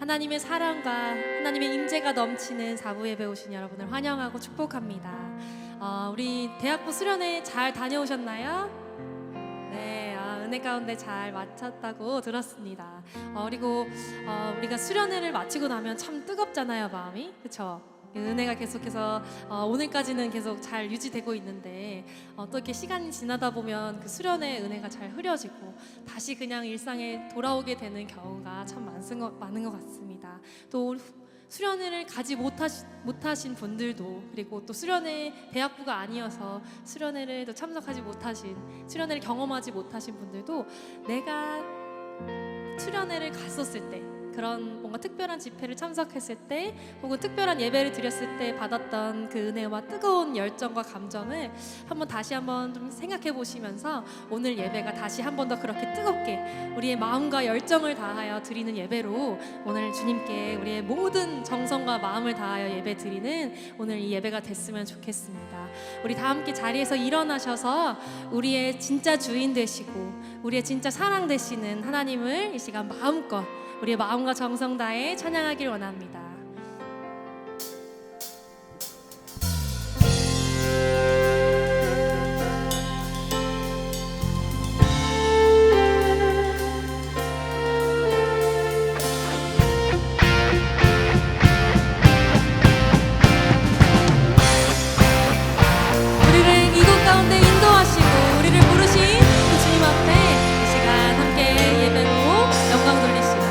하나님의 사랑과 하나님의 임재가 넘치는 사부 예배 오신 여러분을 환영하고 축복합니다. 우리 대학부 수련회 잘 다녀오셨나요? 네, 은혜 가운데 잘 마쳤다고 들었습니다. 그리고 우리가 수련회를 마치고 나면 참 뜨겁잖아요, 마음이. 그렇죠? 은혜가 계속해서 오늘까지는 계속 잘 유지되고 있는데 또 이렇게 시간이 지나다 보면 그 수련의 은혜가 잘 흐려지고 다시 그냥 일상에 돌아오게 되는 경우가 참 많은 것 같습니다. 또 수련회를 가지 못하신 분들도, 그리고 또 수련회 대학부가 아니어서 수련회를 또 참석하지 못하신, 수련회를 경험하지 못하신 분들도 내가 수련회를 갔었을 때, 그런 뭔가 특별한 집회를 참석했을 때 혹은 특별한 예배를 드렸을 때 받았던 그 은혜와 뜨거운 열정과 감정을 다시 한번 좀 생각해 보시면서 오늘 예배가 다시 한 번 더 그렇게 뜨겁게 우리의 마음과 열정을 다하여 드리는 예배로 오늘 주님께 우리의 모든 정성과 마음을 다하여 예배 드리는 오늘 이 예배가 됐으면 좋겠습니다. 우리 다 함께 자리에서 일어나셔서 우리의 진짜 주인 되시고 우리의 진짜 사랑 되시는 하나님을 이 시간 마음껏 우리의 마음과 정성 다해 찬양하길 원합니다. 우리를 이곳 가운데 인도하시고 우리를 부르신 그 주님 앞에 이 시간 함께 예배로 영광 돌리시고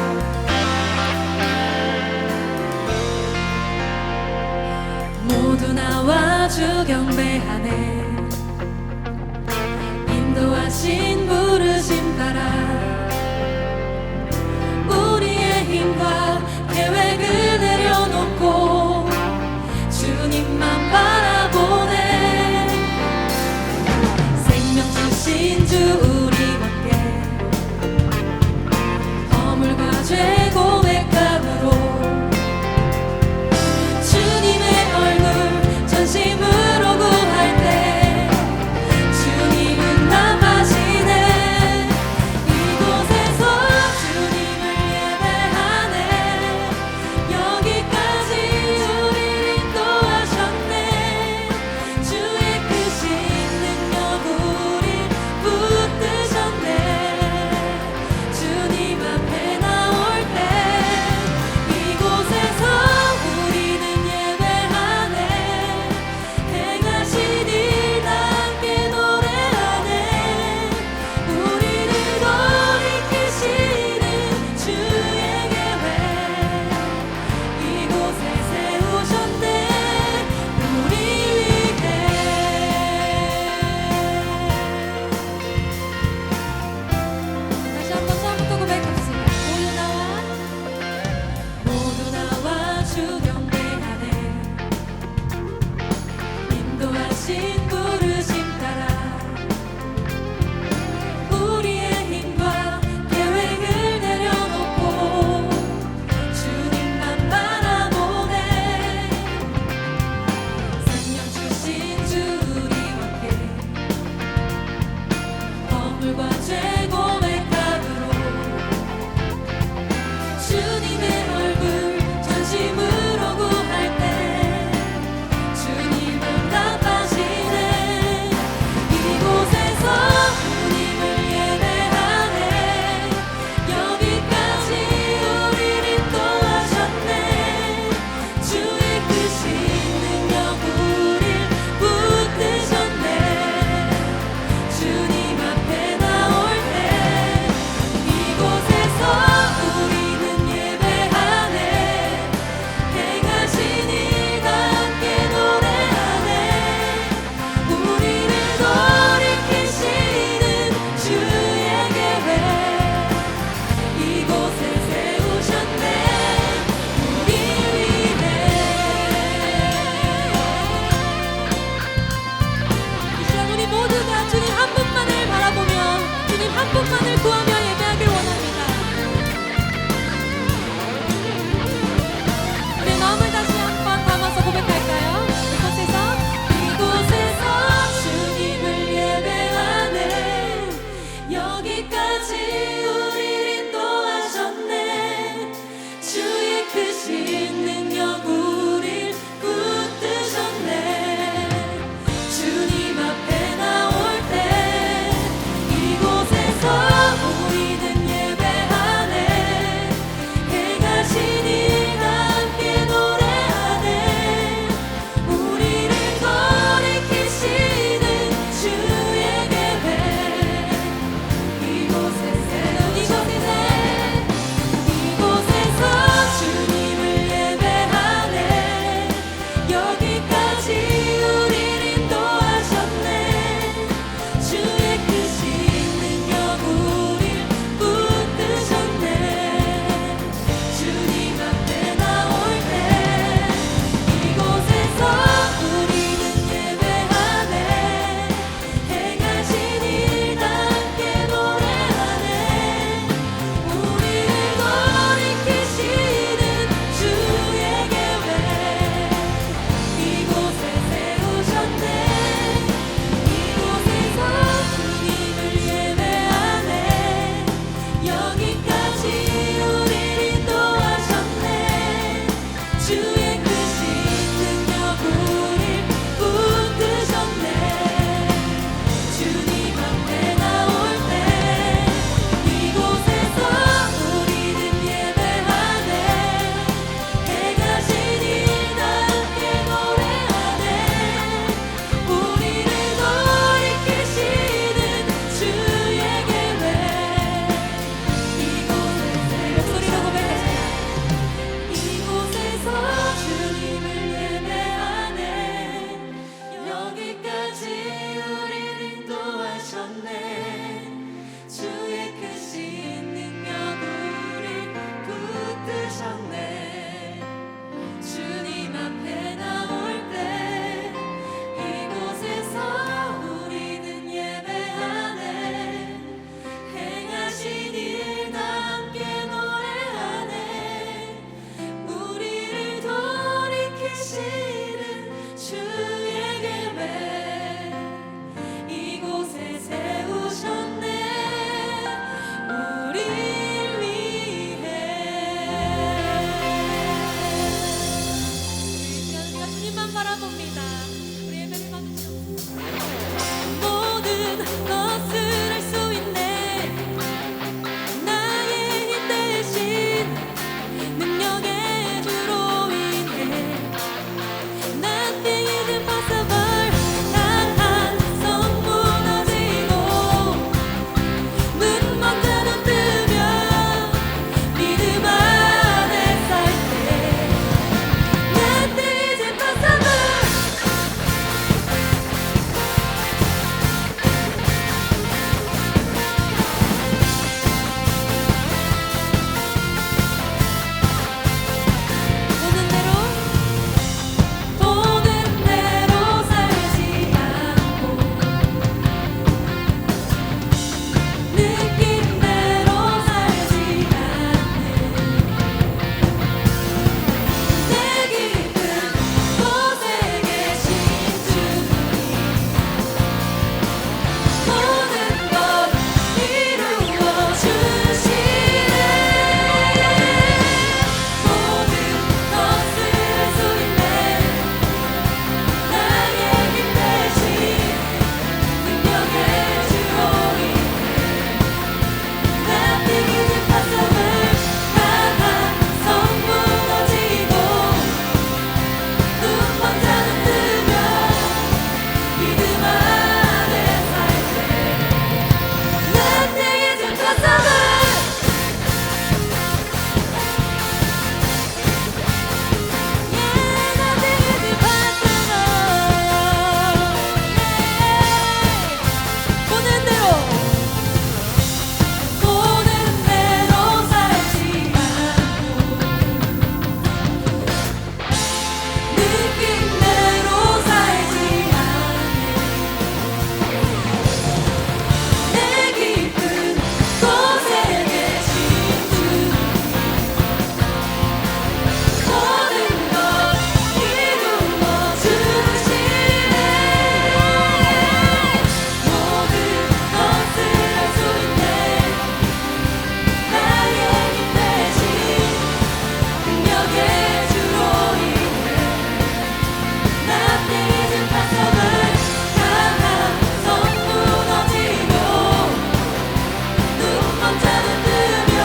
번째는 들으며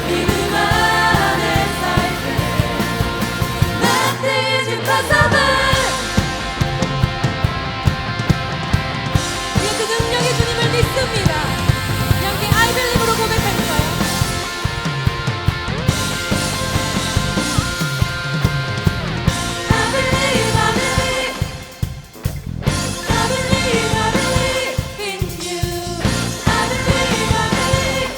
믿음 안에 살게. Nothing is impossible. 우리가 그 능력의 주님을 믿습니다. 여기 I believe로 고백할까요? I believe, I believe, I believe, I believe in you. I believe, I believe,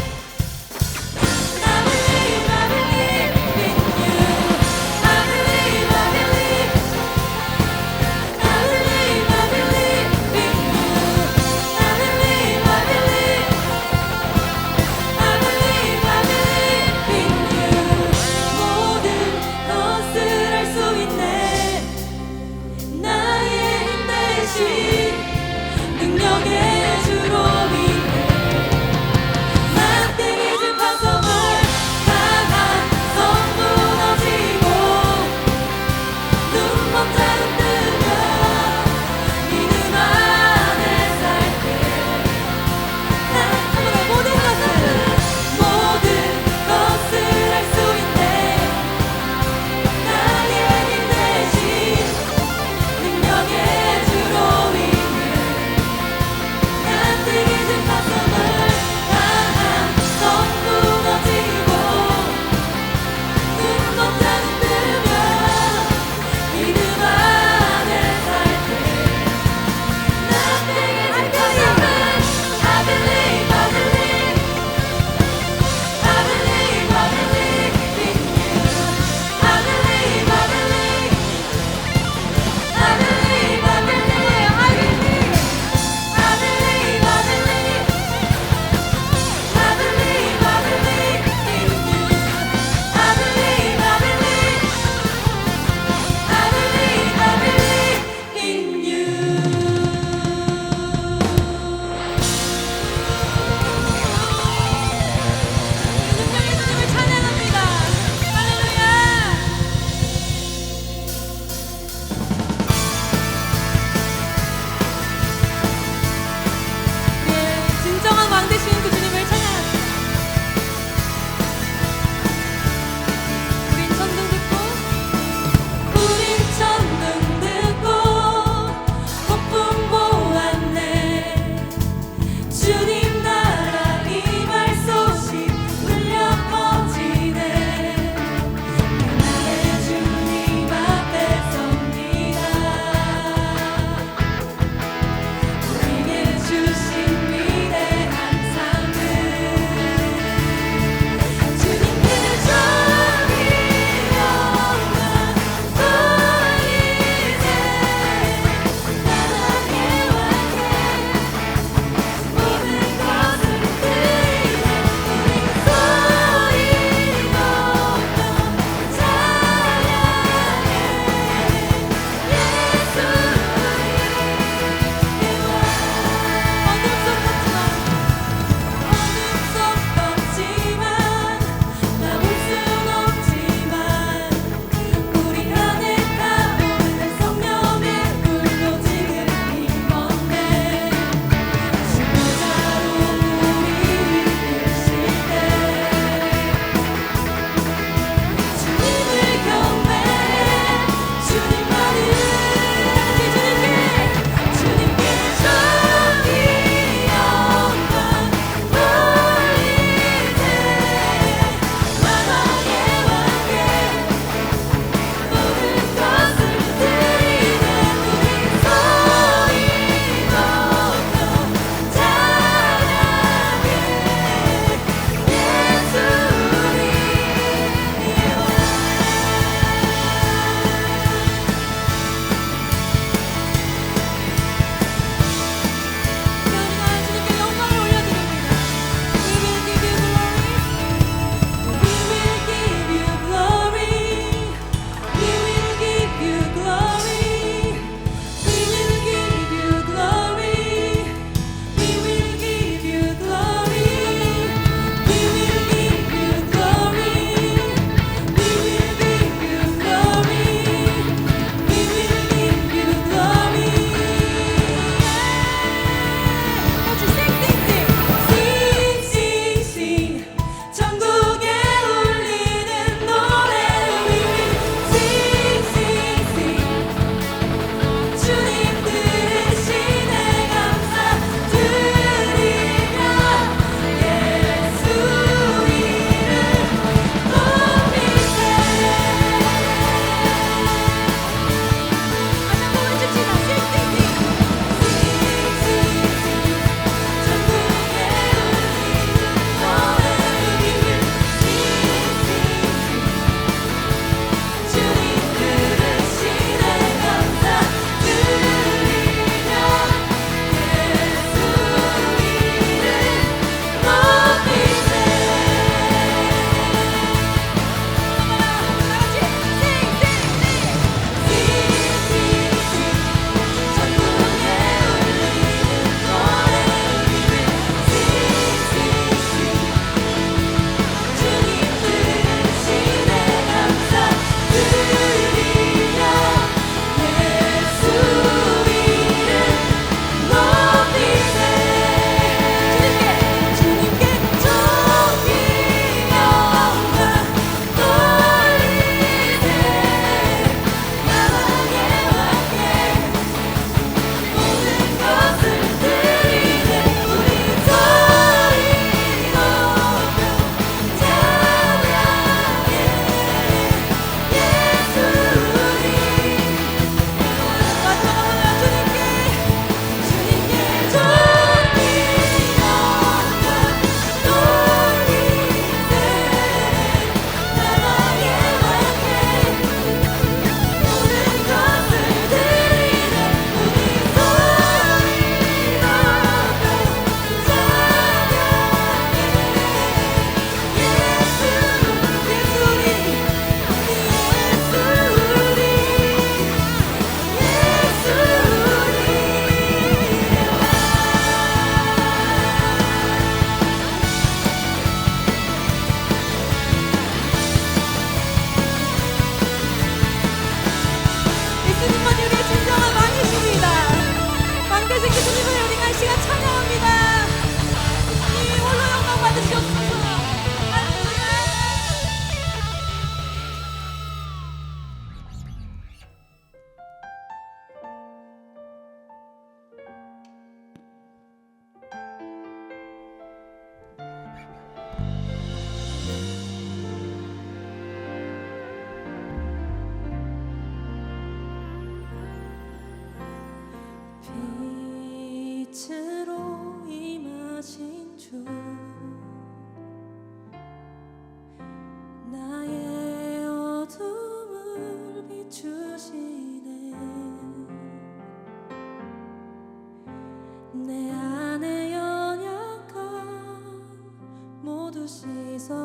모두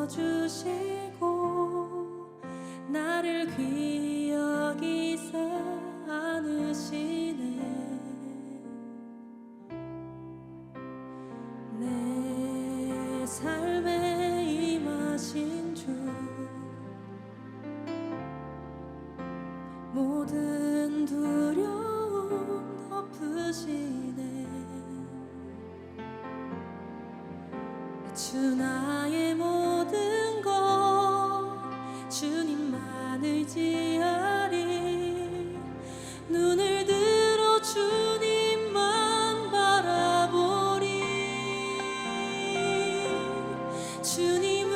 씻어주시고 나를 귀히 여기사 안으시네. 내 삶에 임하신 주 모든 두려움 덮으시네. 주 나의 모든 것 주님만 의지하리. 눈을 들어 주님만 바라보리. 주님을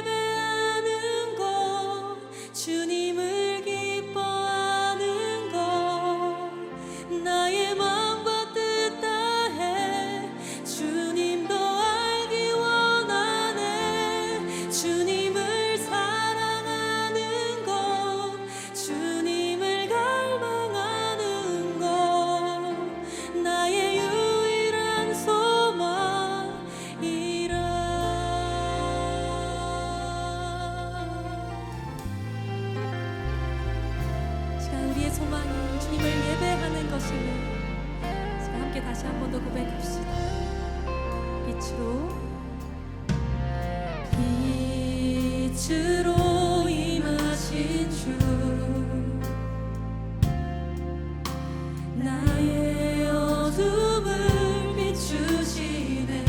예배하는 것 주님을 기뻐하는 것 나의 마음과 뜻 다해 주님도 알기 원하네. 주님을 사랑하는 것 주님을 갈망하는 것 나의 유일한 소망이라. 시간 우리의 소망이 주님을 예배하는 것임을 시간 함께 다시 한 번 더 고백합시다. 빛으로 임하신 주 나의 어둠을 비추시네.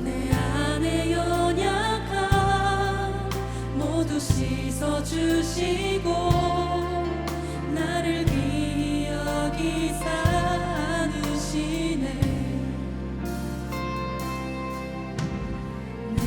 내 안에 연약함 모두 씻어주시고 나를 귀히 여기사 안으시네. 내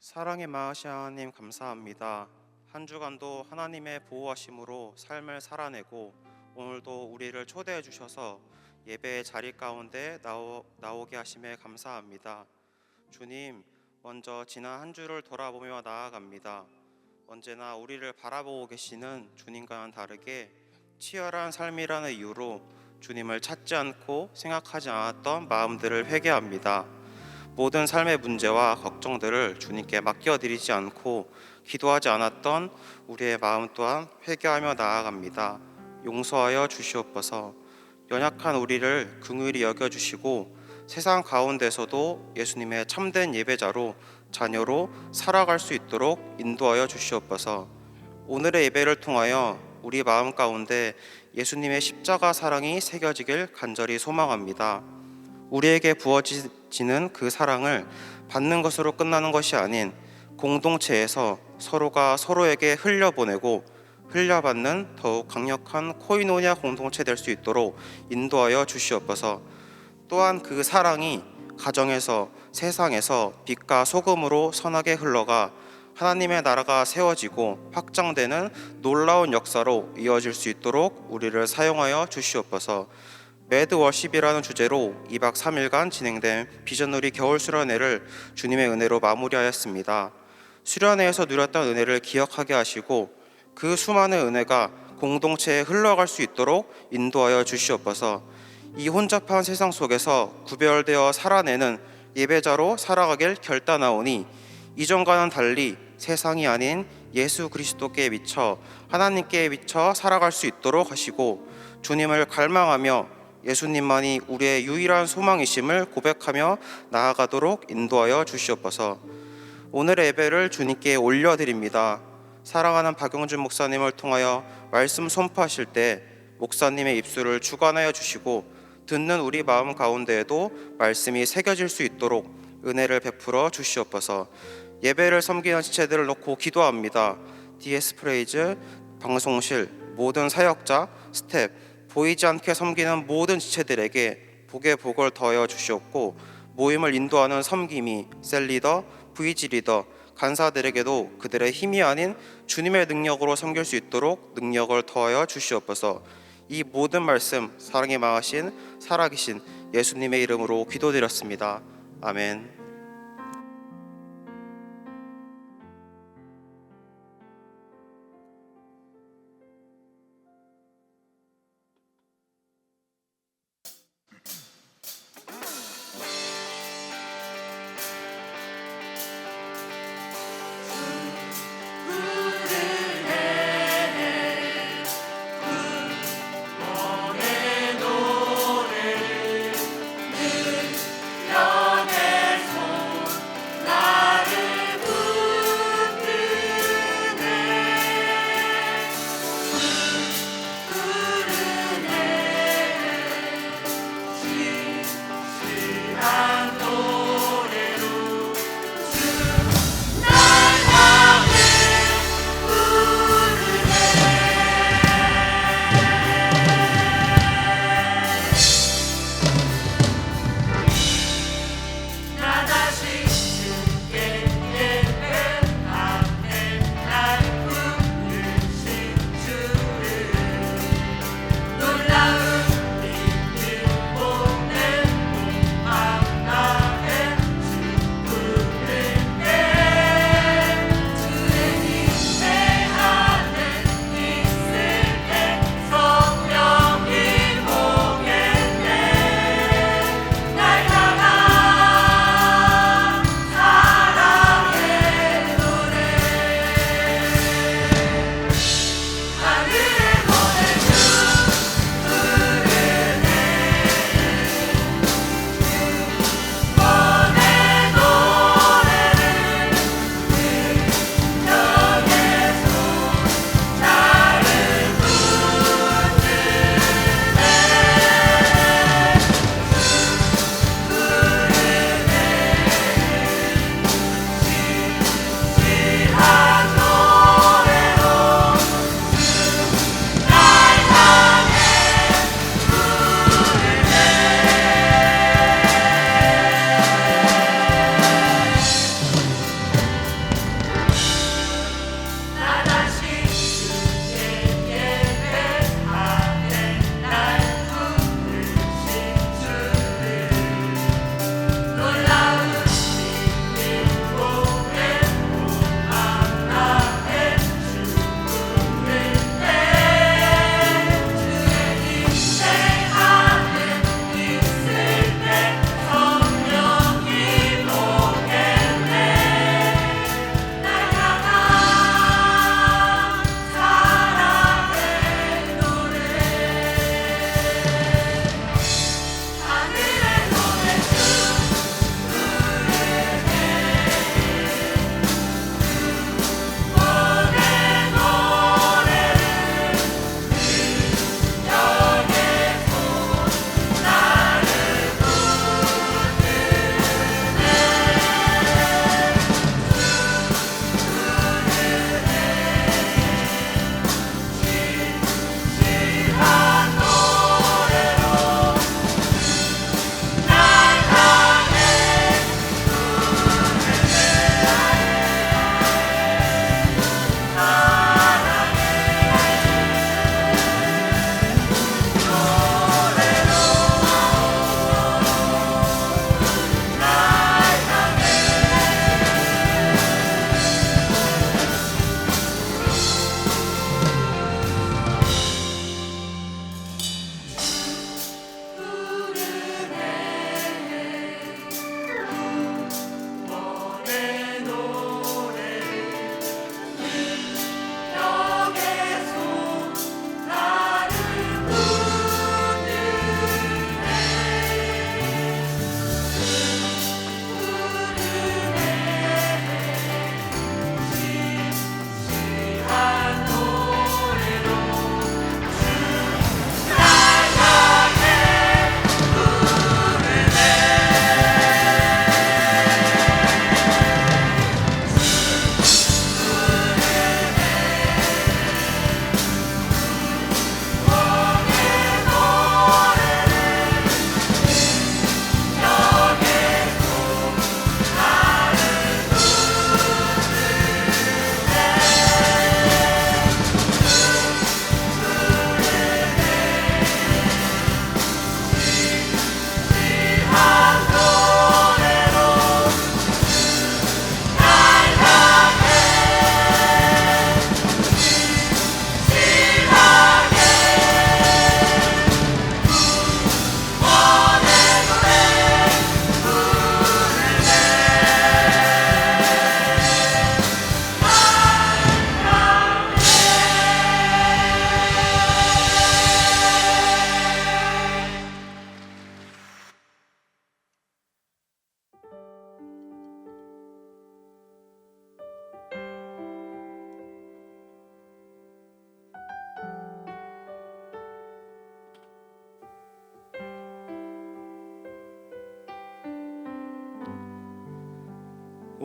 사랑의 마으신 하나님 감사합니다. 한 주간도 하나님의 보호하심으로 삶을 살아내고 오늘도 우리를 초대해 주셔서 예배의 자리 가운데 나오게 하심에 감사합니다. 주님, 먼저 지난 한 주를 돌아보며 나아갑니다. 언제나 우리를 바라보고 계시는 주님과는 다르게 치열한 삶이라는 이유로 주님을 찾지 않고 생각하지 않았던 마음들을 회개합니다. 모든 삶의 문제와 걱정들을 주님께 맡겨드리지 않고 기도하지 않았던 우리의 마음 또한 회개하며 나아갑니다. 용서하여 주시옵소서. 연약한 우리를 긍휼히 여겨주시고 세상 가운데서도 예수님의 참된 예배자로 자녀로 살아갈 수 있도록 인도하여 주시옵소서. 오늘의 예배를 통하여 우리 마음 가운데 예수님의 십자가 사랑이 새겨지길 간절히 소망합니다. 우리에게 부어지는 그 사랑을 받는 것으로 끝나는 것이 아닌 공동체에서 서로가 서로에게 흘려보내고 흘려받는 더욱 강력한 코이노니아 공동체 될 수 있도록 인도하여 주시옵소서. 또한 그 사랑이 가정에서 세상에서 빛과 소금으로 선하게 흘러가 하나님의 나라가 세워지고 확장되는 놀라운 역사로 이어질 수 있도록 우리를 사용하여 주시옵소서. 매드 워십이라는 주제로 2박 3일간 진행된 비전놀이 겨울 수련회를 주님의 은혜로 마무리하였습니다. 수련회에서 누렸던 은혜를 기억하게 하시고 그 수많은 은혜가 공동체에 흘러갈 수 있도록 인도하여 주시옵소서. 이 혼잡한 세상 속에서 구별되어 살아내는 예배자로 살아가길 결단하오니 이전과는 달리 세상이 아닌 예수 그리스도께 미쳐 하나님께 미쳐 살아갈 수 있도록 하시고 주님을 갈망하며 예수님만이 우리의 유일한 소망이심을 고백하며 나아가도록 인도하여 주시옵소서. 오늘의 예배를 주님께 올려드립니다. 사랑하는 박용준 목사님을 통하여 말씀 선포하실 때 목사님의 입술을 주관하여 주시고 듣는 우리 마음 가운데에도 말씀이 새겨질 수 있도록 은혜를 베풀어 주시옵소서. 예배를 섬기는 지체들을 놓고 기도합니다. DS 프레이즈, 방송실, 모든 사역자, 스텝, 보이지 않게 섬기는 모든 지체들에게 복의 복을 더하여 주시옵고 모임을 인도하는 섬김이 셀리더, VG 리더, 간사들에게도 그들의 힘이 아닌 주님의 능력으로 섬길 수 있도록 능력을 더하여 주시옵소서. 이 모든 말씀 사랑에 망하신 살아계신 예수님의 이름으로 기도드렸습니다. 아멘. 연애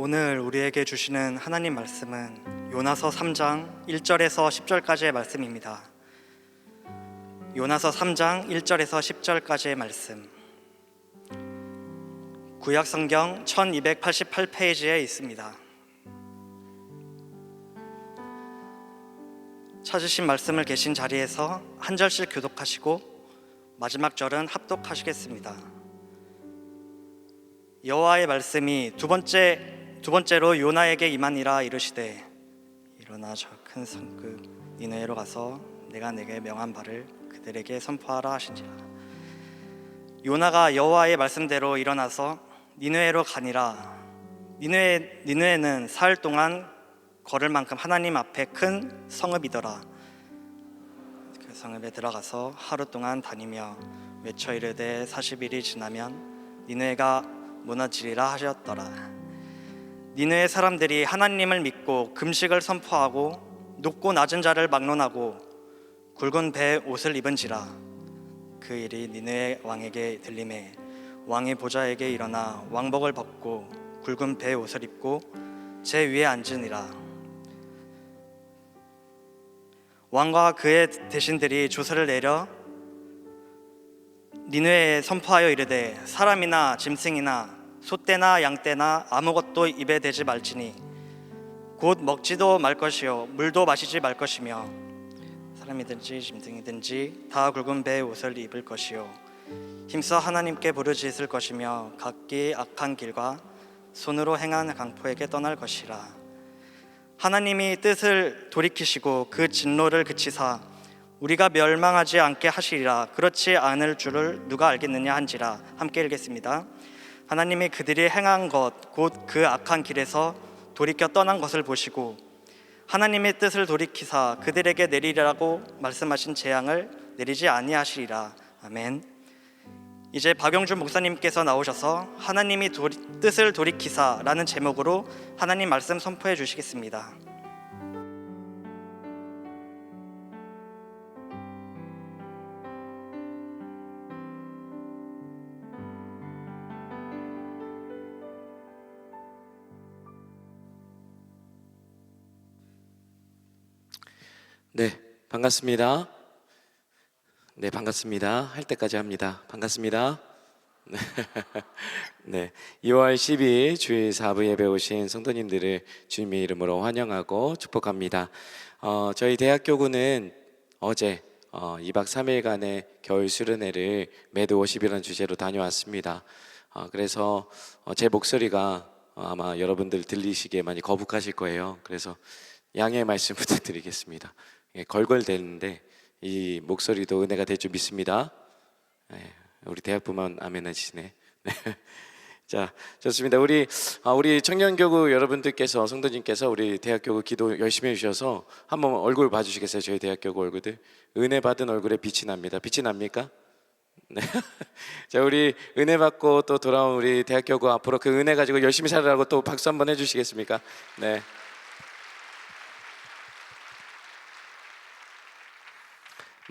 오늘 우리에게 주시는 하나님 말씀은 요나서 3장 1절에서 10절까지의 말씀입니다. 요나서 3장 1절에서 10절까지의 말씀, 구약 성경 1288페이지에 있습니다. 찾으신 말씀을 계신 자리에서 한 절씩 교독하시고 마지막 절은 합독하시겠습니다. 여호와의 말씀이 두 번째로 요나에게 임하니라. 이르시되 일어나 저 큰 성읍 니느웨로 가서 내가 내게 명한 바를 그들에게 선포하라 하시니라. 요나가 여호와의 말씀대로 일어나서 니느웨로 가니라. 니느웨는 사흘 동안 걸을 만큼 하나님 앞에 큰 성읍이더라. 그 성읍에 들어가서 하루 동안 다니며 외쳐 이르되 40일이 지나면 니느웨가 무너지리라 하셨더라. 니느웨 사람들이 하나님을 믿고 금식을 선포하고 높고 낮은 자를 막론하고 굵은 배 옷을 입은지라. 그 일이 니느웨 왕에게 들림에 왕의 보좌에게 일어나 왕복을 벗고 굵은 배 옷을 입고 제 위에 앉으니라. 왕과 그의 대신들이 조서를 내려 니느웨에 선포하여 이르되 사람이나 짐승이나 소떼나 양떼나 아무것도 입에 대지 말지니 곧 먹지도 말 것이요 물도 마시지 말 것이며 사람이든지 짐승이든지 다 굵은 배의 옷을 입을 것이요 힘써 하나님께 부르짖을 것이며 각기 악한 길과 손으로 행한 강포에게 떠날 것이라. 하나님이 뜻을 돌이키시고 그 진노를 그치사 우리가 멸망하지 않게 하시리라. 그렇지 않을 줄을 누가 알겠느냐 한지라. 함께 읽겠습니다. 하나님이 그들이 행한 것 곧 그 악한 길에서 돌이켜 떠난 것을 보시고 하나님의 뜻을 돌이키사 그들에게 내리라고 말씀하신 재앙을 내리지 아니하시리라. 아멘. 이제 박영준 목사님께서 나오셔서 하나님이 뜻을 돌이키사 라는 제목으로 하나님 말씀 선포해 주시겠습니다. 네, 반갑습니다. 네, 반갑습니다. 할 때까지 합니다. 반갑습니다. 네, 2월 12일 주일 4부 예배 오신 성도님들을 주님의 이름으로 환영하고 축복합니다. 저희 대학교구는 어제 2박 3일간의 겨울 수련회를 매드 50이라는 주제로 다녀왔습니다. 그래서 제 목소리가 아마 여러분들 들리시기에 많이 거북하실 거예요. 그래서 양해의 말씀 부탁드리겠습니다. 걸걸대는데 이 목소리도 은혜가 될 줄 믿습니다. 네, 우리 대학부만 아멘 하시네. 네. 자, 좋습니다. 우리 청년교구 여러분들께서, 성도님께서 우리 대학교구 기도 열심히 해주셔서 한번 얼굴 봐주시겠어요? 저희 대학교구 얼굴들 은혜 받은 얼굴에 빛이 납니다. 빛이 납니까? 네. 자, 우리 은혜 받고 또 돌아온 우리 대학교구 앞으로 그 은혜 가지고 열심히 살으라고 또 박수 한번 해주시겠습니까? 네.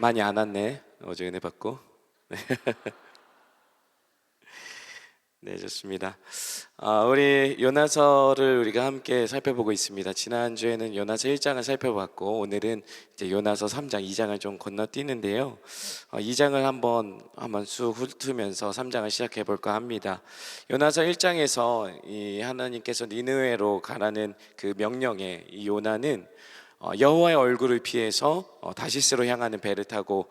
많이 안 왔네. 어제 은혜 받고. 네. 네, 좋습니다. 우리 요나서를 우리가 함께 살펴보고 있습니다. 지난주에는 요나서 1장을 살펴봤고 오늘은 이제 요나서 3장 2장을 좀 건너뛰는데요. 2장을 한번 쑥 훑으면서 3장을 시작해 볼까 합니다. 요나서 1장에서 이 하나님께서 니느웨로 가라는 그 명령에 이 요나는 여호와의 얼굴을 피해서 다시스로 향하는 배를 타고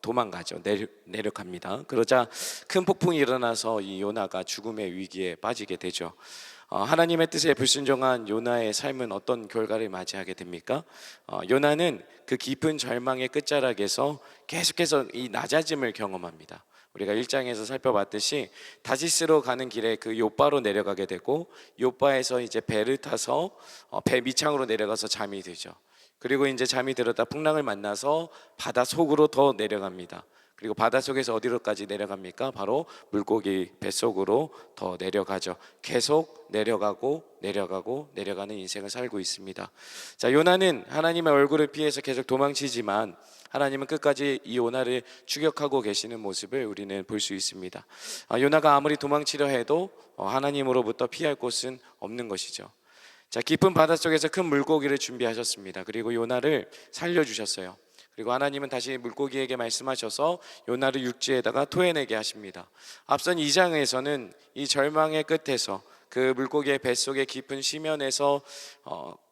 도망가죠. 내려갑니다. 그러자 큰 폭풍이 일어나서 이 요나가 죽음의 위기에 빠지게 되죠. 하나님의 뜻에 불순종한 요나의 삶은 어떤 결과를 맞이하게 됩니까? 요나는 그 깊은 절망의 끝자락에서 계속해서 이 낮아짐을 경험합니다. 우리가 1장에서 살펴봤듯이 다시스로 가는 길에 그 요바로 내려가게 되고 요바에서 이제 배를 타서 배 밑창으로 내려가서 잠이 들죠. 그리고 이제 잠이 들었다 풍랑을 만나서 바다 속으로 더 내려갑니다. 그리고 바닷속에서 어디로까지 내려갑니까? 바로 물고기 뱃속으로 더 내려가죠. 계속 내려가고 내려가고 내려가는 인생을 살고 있습니다. 자, 요나는 하나님의 얼굴을 피해서 계속 도망치지만 하나님은 끝까지 이 요나를 추격하고 계시는 모습을 우리는 볼 수 있습니다. 요나가 아무리 도망치려 해도 하나님으로부터 피할 곳은 없는 것이죠. 자, 깊은 바닷속에서 큰 물고기를 준비하셨습니다. 그리고 요나를 살려주셨어요. 그리고 하나님은 다시 물고기에게 말씀하셔서 요나를 육지에다가 토해내게 하십니다. 앞선 2장에서는 이 절망의 끝에서 그 물고기의 뱃속의 깊은 심연에서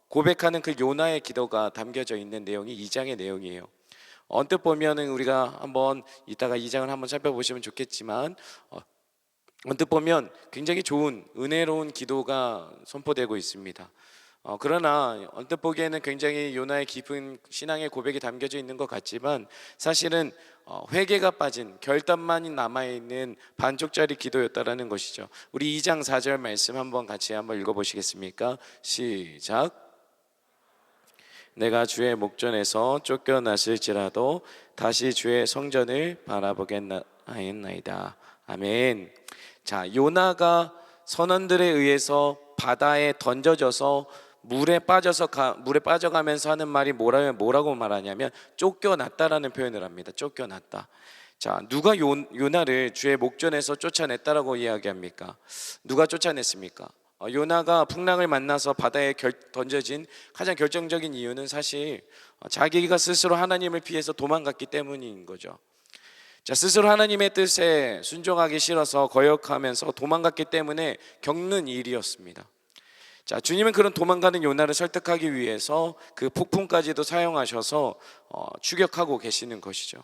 고백하는 그 요나의 기도가 담겨져 있는 내용이 2장의 내용이에요. 언뜻 보면은 우리가 한번 이따가 2장을 한번 살펴보시면 좋겠지만 언뜻 보면 굉장히 좋은 은혜로운 기도가 선포되고 있습니다. 그러나 언뜻 보기에는 굉장히 요나의 깊은 신앙의 고백이 담겨져 있는 것 같지만 사실은 회개가 빠진 결단만 남아있는 반쪽짜리 기도였다라는 것이죠. 우리 2장 4절 말씀 한번 같이 한번 읽어보시겠습니까? 시작. 내가 주의 목전에서 쫓겨났을지라도 다시 주의 성전을 바라보겠나이다. 아멘. 자, 요나가 선원들에 의해서 바다에 던져져서 물에 빠져가면서 하는 말이 뭐라고 말하냐면 쫓겨났다라는 표현을 합니다. 쫓겨났다. 자, 누가 요나를 주의 목전에서 쫓아냈다라고 이야기합니까? 누가 쫓아냈습니까? 요나가 풍랑을 만나서 바다에 던져진 가장 결정적인 이유는 사실 자기가 스스로 하나님을 피해서 도망갔기 때문인 거죠. 자, 스스로 하나님의 뜻에 순종하기 싫어서 거역하면서 도망갔기 때문에 겪는 일이었습니다. 자, 주님은 그런 도망가는 요나를 설득하기 위해서 그 폭풍까지도 사용하셔서 추격하고 계시는 것이죠.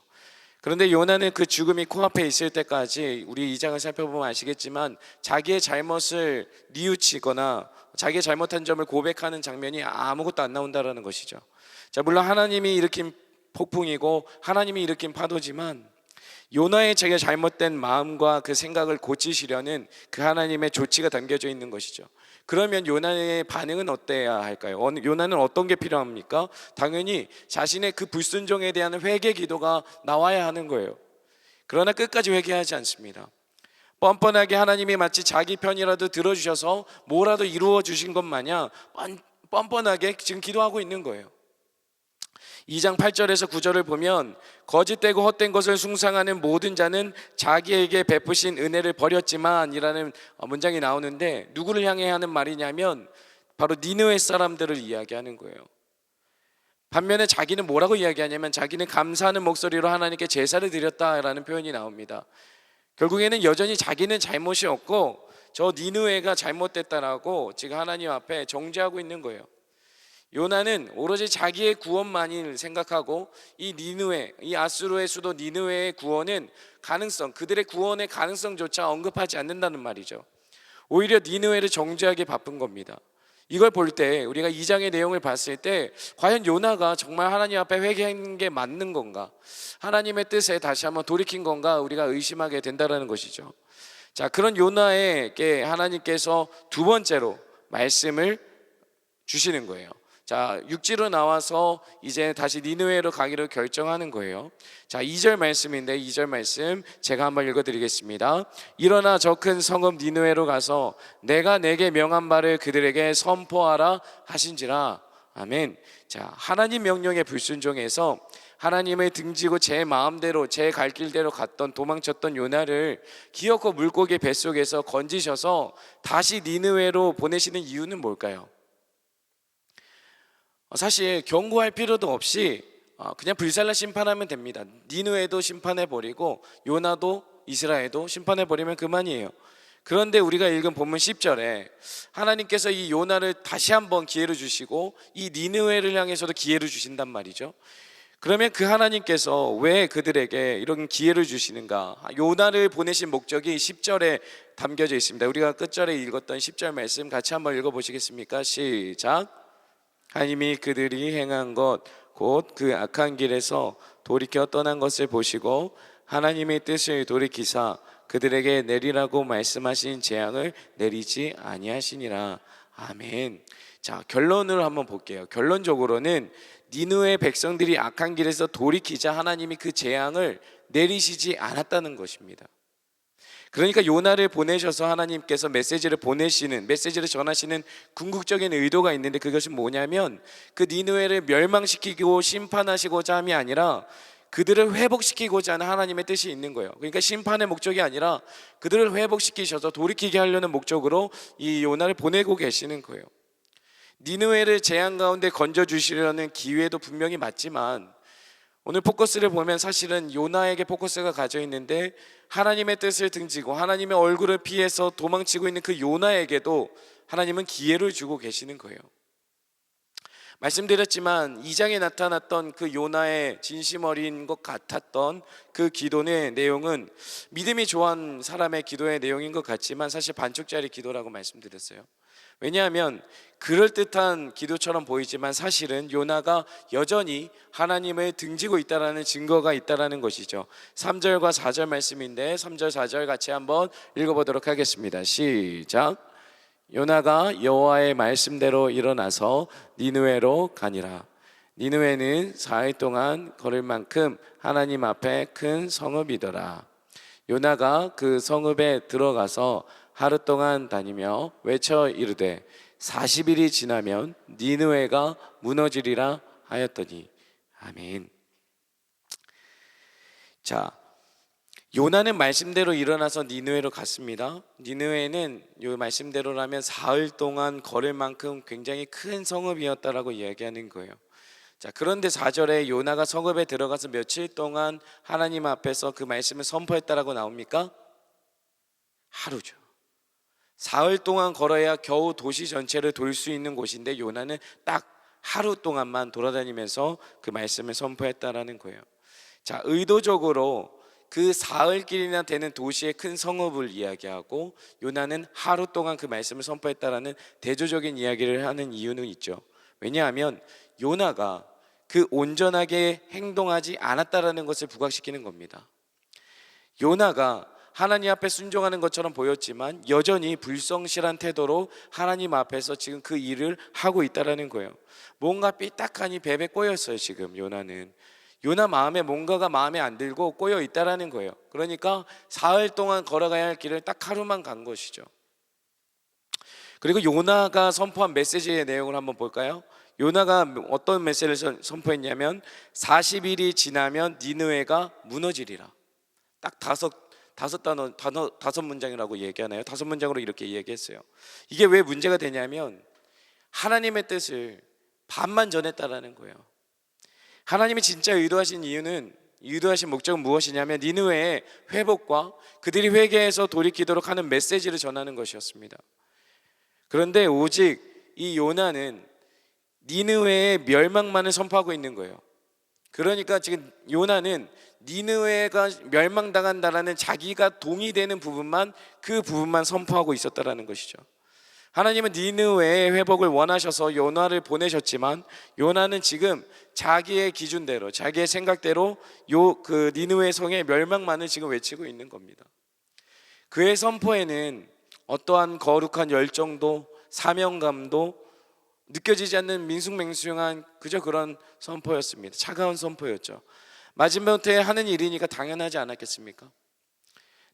그런데 요나는 그 죽음이 코앞에 있을 때까지 우리 2장을 살펴보면 아시겠지만 자기의 잘못을 뉘우치거나 자기의 잘못한 점을 고백하는 장면이 아무것도 안 나온다라는 것이죠. 자, 물론 하나님이 일으킨 폭풍이고 하나님이 일으킨 파도지만 요나의 자기의 잘못된 마음과 그 생각을 고치시려는 그 하나님의 조치가 담겨져 있는 것이죠. 그러면 요나의 반응은 어때야 할까요? 요나는 어떤 게 필요합니까? 당연히 자신의 그 불순종에 대한 회개 기도가 나와야 하는 거예요. 그러나 끝까지 회개하지 않습니다. 뻔뻔하게 하나님이 마치 자기 편이라도 들어주셔서 뭐라도 이루어 주신 것 마냥 뻔뻔하게 지금 기도하고 있는 거예요. 2장 8절에서 9절을 보면 거짓되고 헛된 것을 숭상하는 모든 자는 자기에게 베푸신 은혜를 버렸지만 이라는 문장이 나오는데 누구를 향해 하는 말이냐면 바로 니느웨 사람들을 이야기하는 거예요. 반면에 자기는 뭐라고 이야기하냐면 자기는 감사하는 목소리로 하나님께 제사를 드렸다라는 표현이 나옵니다. 결국에는 여전히 자기는 잘못이 없고 저 니느웨가 잘못됐다라고 지금 하나님 앞에 정죄하고 있는 거예요. 요나는 오로지 자기의 구원만을 생각하고 이 니느웨, 이 아수르의 수도 니느웨의 구원은 그들의 구원의 가능성조차 언급하지 않는다는 말이죠. 오히려 니느웨를 정죄하기 바쁜 겁니다. 이걸 볼 때 우리가 2장의 내용을 봤을 때 과연 요나가 정말 하나님 앞에 회개한 게 맞는 건가? 하나님의 뜻에 다시 한번 돌이킨 건가? 우리가 의심하게 된다는 것이죠. 자, 그런 요나에게 하나님께서 두 번째로 말씀을 주시는 거예요. 자, 육지로 나와서 이제 다시 니느웨로 가기로 결정하는 거예요. 자, 2절 말씀인데 2절 말씀 제가 한번 읽어드리겠습니다. 일어나 저 큰 성읍 니느웨로 가서 내가 내게 명한 바를 그들에게 선포하라 하신지라. 아멘. 자, 하나님 명령에 불순종해서 하나님을 등지고 제 마음대로 제 갈 길대로 갔던 도망쳤던 요나를 기어코 물고기 뱃속에서 건지셔서 다시 니느웨로 보내시는 이유는 뭘까요? 사실 경고할 필요도 없이 그냥 불살라 심판하면 됩니다. 니느웨도 심판해버리고 요나도 이스라엘도 심판해버리면 그만이에요. 그런데 우리가 읽은 본문 10절에 하나님께서 이 요나를 다시 한번 기회를 주시고 이 니느웨를 향해서도 기회를 주신단 말이죠. 그러면 그 하나님께서 왜 그들에게 이런 기회를 주시는가? 요나를 보내신 목적이 10절에 담겨져 있습니다. 우리가 끝절에 읽었던 10절 말씀 같이 한번 읽어보시겠습니까? 시작. 하나님이 그들이 행한 것 곧 그 악한 길에서 돌이켜 떠난 것을 보시고 하나님의 뜻을 돌이키사 그들에게 내리라고 말씀하신 재앙을 내리지 아니하시니라. 아멘. 자, 결론을 한번 볼게요. 결론적으로는 니느웨 백성들이 악한 길에서 돌이키자 하나님이 그 재앙을 내리시지 않았다는 것입니다. 그러니까 요나를 보내셔서 하나님께서 메시지를 전하시는 궁극적인 의도가 있는데, 그것은 뭐냐면 그 니느웨를 멸망시키고 심판하시고자 함이 아니라 그들을 회복시키고자 하는 하나님의 뜻이 있는 거예요. 그러니까 심판의 목적이 아니라 그들을 회복시키셔서 돌이키게 하려는 목적으로 이 요나를 보내고 계시는 거예요. 니느웨를 재앙 가운데 건져주시려는 기회도 분명히 맞지만, 오늘 포커스를 보면 사실은 요나에게 포커스가 가져 있는데, 하나님의 뜻을 등지고 하나님의 얼굴을 피해서 도망치고 있는 그 요나에게도 하나님은 기회를 주고 계시는 거예요. 말씀드렸지만 2장에 나타났던 그 요나의 진심 어린 것 같았던 그 기도의 내용은 믿음이 좋은 사람의 기도의 내용인 것 같지만 사실 반쪽짜리 기도라고 말씀드렸어요. 왜냐하면 그럴듯한 기도처럼 보이지만 사실은 요나가 여전히 하나님을 등지고 있다는 증거가 있다는 것이죠. 3절과 4절 말씀인데 3절 4절 같이 한번 읽어보도록 하겠습니다. 시작. 요나가 여호와의 말씀대로 일어나서 니느웨로 가니라. 니느웨는 4일 동안 걸을 만큼 하나님 앞에 큰 성읍이더라. 요나가 그 성읍에 들어가서 하루 동안 다니며 외쳐 이르되 40일이 지나면 니느웨가 무너지리라 하였더니. 아멘. 자, 요나는 말씀대로 일어나서 니느웨로 갔습니다. 니느웨는 요 말씀대로라면 사흘 동안 걸을 만큼 굉장히 큰 성읍이었다라고 이야기하는 거예요. 자, 그런데 4절에 요나가 성읍에 들어가서 며칠 동안 하나님 앞에서 그 말씀을 선포했다라고 나옵니까? 하루죠. 사흘 동안 걸어야 겨우 도시 전체를 돌 수 있는 곳인데 요나는 딱 하루 동안만 돌아다니면서 그 말씀을 선포했다라는 거예요. 자, 의도적으로 그 사흘길이나 되는 도시의 큰 성읍을 이야기하고 요나는 하루 동안 그 말씀을 선포했다라는 대조적인 이야기를 하는 이유는 있죠. 왜냐하면 요나가 그 온전하게 행동하지 않았다라는 것을 부각시키는 겁니다. 요나가 하나님 앞에 순종하는 것처럼 보였지만 여전히 불성실한 태도로 하나님 앞에서 지금 그 일을 하고 있다라는 거예요. 뭔가 삐딱하니 베베 꼬였어요. 지금 요나는 요나 마음에 뭔가가 마음에 안 들고 꼬여 있다라는 거예요. 그러니까 사흘 동안 걸어가야 할 길을 딱 하루만 간 것이죠. 그리고 요나가 선포한 메시지의 내용을 한번 볼까요? 요나가 어떤 메시지를 선포했냐면 40일이 지나면 니느웨가 무너지리라. 딱 다섯 문장이라고 얘기하나요? 5문장으로 이렇게 이야기했어요. 이게 왜 문제가 되냐면 하나님의 뜻을 반만 전했다라는 거예요. 하나님이 진짜 의도하신 목적은 무엇이냐면 니느웨의 회복과 그들이 회개해서 돌이키도록 하는 메시지를 전하는 것이었습니다. 그런데 오직 이 요나는 니느웨의 멸망만을 선포하고 있는 거예요. 그러니까 지금 요나는 니느웨가 멸망당한다라는 자기가 동의되는 부분만, 그 부분만 선포하고 있었다라는 것이죠. 하나님은 니느웨의 회복을 원하셔서 요나를 보내셨지만 요나는 지금 자기의 기준대로, 자기의 생각대로 그 니느웨 성의 멸망만을 지금 외치고 있는 겁니다. 그의 선포에는 어떠한 거룩한 열정도 사명감도 느껴지지 않는 민숭맹숭한 그저 그런 선포였습니다. 차가운 선포였죠. 마지못해 하는 일이니까 당연하지 않았겠습니까?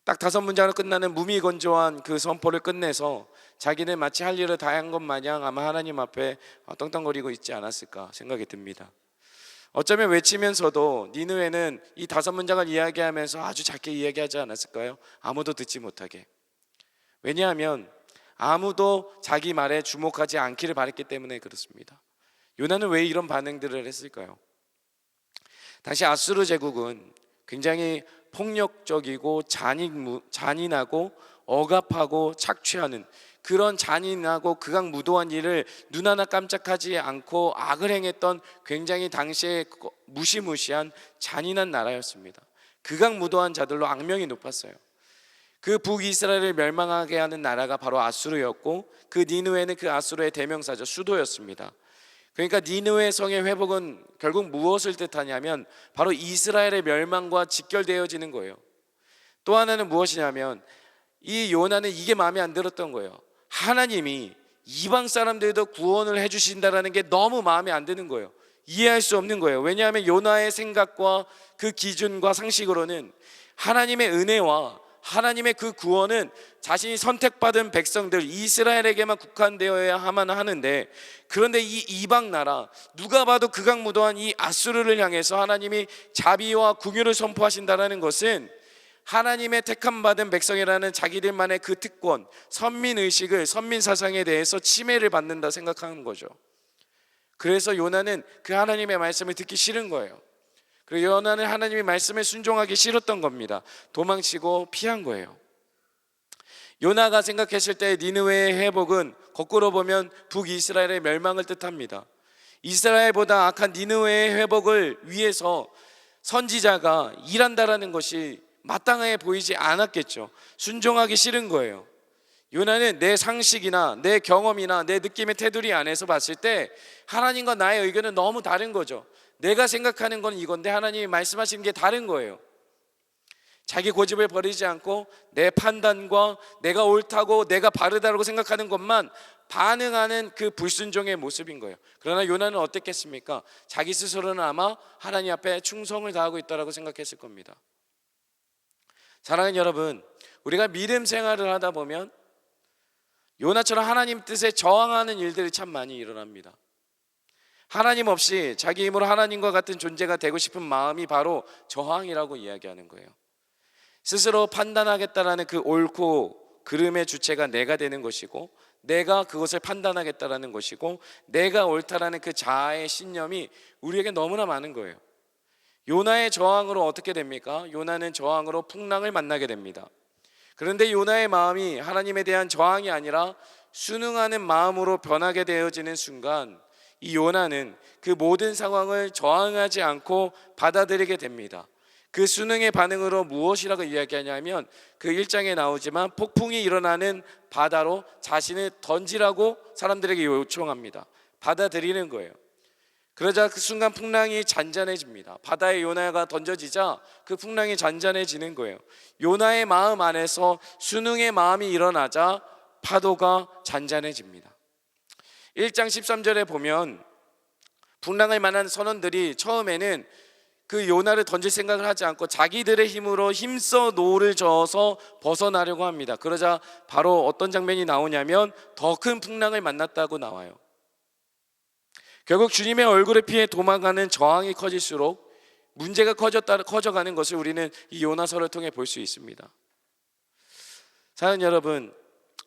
딱 5문장으로 끝나는 무미건조한 그 선포를 끝내서 자기는 마치 할 일을 다 한 것 마냥 아마 하나님 앞에 떵떵거리고 있지 않았을까 생각이 듭니다. 어쩌면 외치면서도 니느웨는 이 5문장을 이야기하면서 아주 작게 이야기하지 않았을까요? 아무도 듣지 못하게. 왜냐하면 아무도 자기 말에 주목하지 않기를 바랬기 때문에 그렇습니다. 요나는 왜 이런 반응들을 했을까요? 당시 아수르 제국은 굉장히 폭력적이고 잔인하고 억압하고 착취하는 그런 잔인하고 극악무도한 일을 눈 하나 깜짝하지 않고 악을 행했던 굉장히 당시에 무시무시한 잔인한 나라였습니다. 극악무도한 자들로 악명이 높았어요. 그 북이스라엘을 멸망하게 하는 나라가 바로 아수르였고 그 니느웨는 그 아수르의 대명사죠. 수도였습니다. 그러니까 니느웨 성의 회복은 결국 무엇을 뜻하냐면 바로 이스라엘의 멸망과 직결되어지는 거예요. 또 하나는 무엇이냐면 이 요나는 이게 마음에 안 들었던 거예요. 하나님이 이방 사람들도 구원을 해주신다는 게 너무 마음에 안 드는 거예요. 이해할 수 없는 거예요. 왜냐하면 요나의 생각과 그 기준과 상식으로는 하나님의 은혜와 하나님의 그 구원은 자신이 선택받은 백성들 이스라엘에게만 국한되어야만 하는데, 그런데 이 이방 나라 누가 봐도 극악무도한 이 아수르를 향해서 하나님이 자비와 긍휼을 선포하신다는 것은 하나님의 택함받은 백성이라는 자기들만의 그 특권, 선민의식을, 선민사상에 대해서 침해를 받는다 생각하는 거죠. 그래서 요나는 그 하나님의 말씀을 듣기 싫은 거예요. 그리고 요나는 하나님의 말씀에 순종하기 싫었던 겁니다. 도망치고 피한 거예요. 요나가 생각했을 때 니느웨의 회복은 거꾸로 보면 북이스라엘의 멸망을 뜻합니다. 이스라엘보다 악한 니느웨의 회복을 위해서 선지자가 일한다라는 것이 마땅해 보이지 않았겠죠. 순종하기 싫은 거예요. 요나는 내 상식이나 내 경험이나 내 느낌의 테두리 안에서 봤을 때 하나님과 나의 의견은 너무 다른 거죠. 내가 생각하는 건 이건데 하나님이 말씀하시는 게 다른 거예요. 자기 고집을 버리지 않고 내 판단과 내가 옳다고 내가 바르다고 생각하는 것만 반응하는 그 불순종의 모습인 거예요. 그러나 요나는 어땠겠습니까? 자기 스스로는 아마 하나님 앞에 충성을 다하고 있다고 생각했을 겁니다. 사랑하는 여러분, 우리가 믿음 생활을 하다 보면 요나처럼 하나님 뜻에 저항하는 일들이 참 많이 일어납니다. 하나님 없이 자기 힘으로 하나님과 같은 존재가 되고 싶은 마음이 바로 저항이라고 이야기하는 거예요. 스스로 판단하겠다라는 그 옳고 그름의 주체가 내가 되는 것이고, 내가 그것을 판단하겠다라는 것이고, 내가 옳다라는 그 자아의 신념이 우리에게 너무나 많은 거예요. 요나의 저항으로 어떻게 됩니까? 요나는 저항으로 풍랑을 만나게 됩니다. 그런데 요나의 마음이 하나님에 대한 저항이 아니라 순응하는 마음으로 변하게 되어지는 순간, 이 요나는 그 모든 상황을 저항하지 않고 받아들이게 됩니다. 그 순응의 반응으로 무엇이라고 이야기하냐면, 그 1장에 나오지만 폭풍이 일어나는 바다로 자신을 던지라고 사람들에게 요청합니다. 받아들이는 거예요. 그러자 그 순간 풍랑이 잔잔해집니다. 바다에 요나가 던져지자 그 풍랑이 잔잔해지는 거예요. 요나의 마음 안에서 순응의 마음이 일어나자 파도가 잔잔해집니다. 1장 13절에 보면 풍랑을 만난 선원들이 처음에는 그 요나를 던질 생각을 하지 않고 자기들의 힘으로 힘써 노를 저어서 벗어나려고 합니다. 그러자 바로 어떤 장면이 나오냐면 더 큰 풍랑을 만났다고 나와요. 결국 주님의 얼굴을 피해 도망가는 저항이 커질수록 문제가 커져가는 것을 우리는 이 요나서를 통해 볼 수 있습니다. 사랑하는 여러분,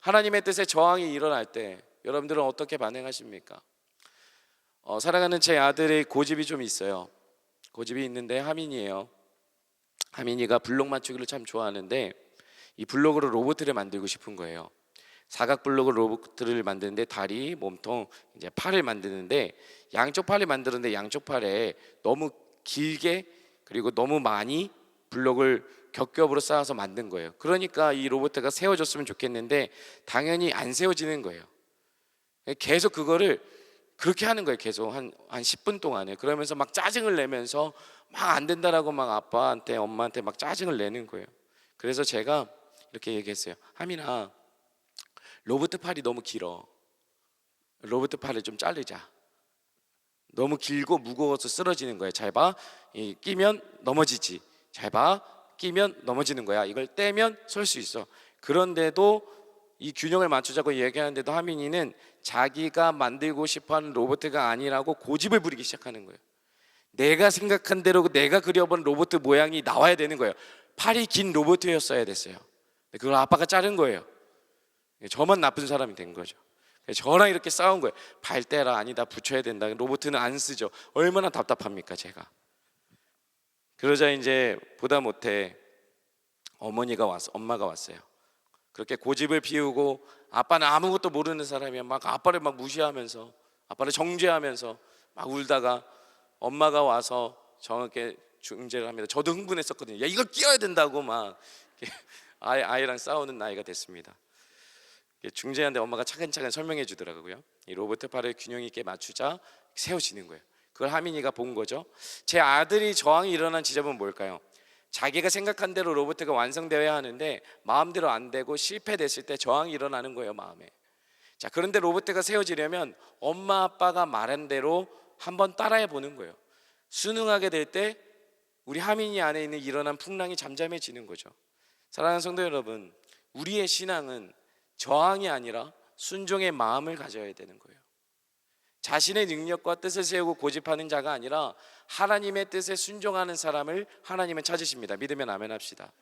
하나님의 뜻에 저항이 일어날 때 여러분들은 어떻게 반응하십니까? 사랑하는 제 아들의 고집이 좀 있어요. 고집이 있는데 하민이에요. 하민이가 블록 맞추기를 참 좋아하는데 이 블록으로 로봇을 만들고 싶은 거예요. 사각 블록으로 로봇을 만드는데 다리, 몸통, 이제 팔을 만드는데 양쪽 팔을 만드는데 양쪽 팔에 너무 길게 그리고 너무 많이 블록을 겹겹으로 쌓아서 만든 거예요. 그러니까 이 로봇가 세워졌으면 좋겠는데 당연히 안 세워지는 거예요. 계속 그거를 그렇게 하는 거예요. 계속 한 10분 동안에. 그러면서 막 짜증을 내면서 막 안 된다라고 막 아빠한테 엄마한테 막 짜증을 내는 거예요. 그래서 제가 이렇게 얘기했어요. 하민아, 로봇 팔이 너무 길어. 로봇 팔을 좀 자르자. 너무 길고 무거워서 쓰러지는 거야. 잘 봐. 끼면 넘어지지. 잘 봐. 끼면 넘어지는 거야. 이걸 떼면 설 수 있어. 그런데도 이 균형을 맞추자고 얘기하는데도 하민이는 자기가 만들고 싶어하는 로봇가 아니라고 고집을 부리기 시작하는 거예요. 내가 생각한 대로 내가 그려본 로봇 모양이 나와야 되는 거예요. 팔이 긴 로봇이었어야 됐어요. 그걸 아빠가 자른 거예요. 저만 나쁜 사람이 된 거죠. 저랑 이렇게 싸운 거예요. 발 떼라, 아니다, 붙여야 된다. 로봇은 안 쓰죠. 얼마나 답답합니까 제가. 그러자 이제 보다 못해 엄마가 왔어요. 그렇게 고집을 피우고 아빠는 아무것도 모르는 사람이야. 막 아빠를 막 무시하면서 아빠를 정죄하면서 막 울다가 엄마가 와서 정확하게 중재를 합니다. 저도 흥분했었거든요. 야, 이걸 끼워야 된다고 막 아이랑 싸우는 나이가 됐습니다. 중재하는데 엄마가 차근차근 설명해 주더라고요. 이 로봇 팔을 균형 있게 맞추자 세워지는 거예요. 그걸 하민이가 본 거죠. 제 아들이 저항이 일어난 지점은 뭘까요? 자기가 생각한 대로 로봇가 완성되어야 하는데 마음대로 안 되고 실패됐을 때 저항이 일어나는 거예요, 마음에. 자, 그런데 로봇가 세워지려면 엄마 아빠가 말한 대로 한번 따라해 보는 거예요. 순응하게 될 때 우리 하민이 안에 있는 일어난 풍랑이 잠잠해지는 거죠. 사랑하는 성도 여러분, 우리의 신앙은 저항이 아니라 순종의 마음을 가져야 되는 거예요. 자신의 능력과 뜻을 세우고 고집하는 자가 아니라 하나님의 뜻에 순종하는 사람을 하나님은 찾으십니다. 믿으면 아멘 합시다.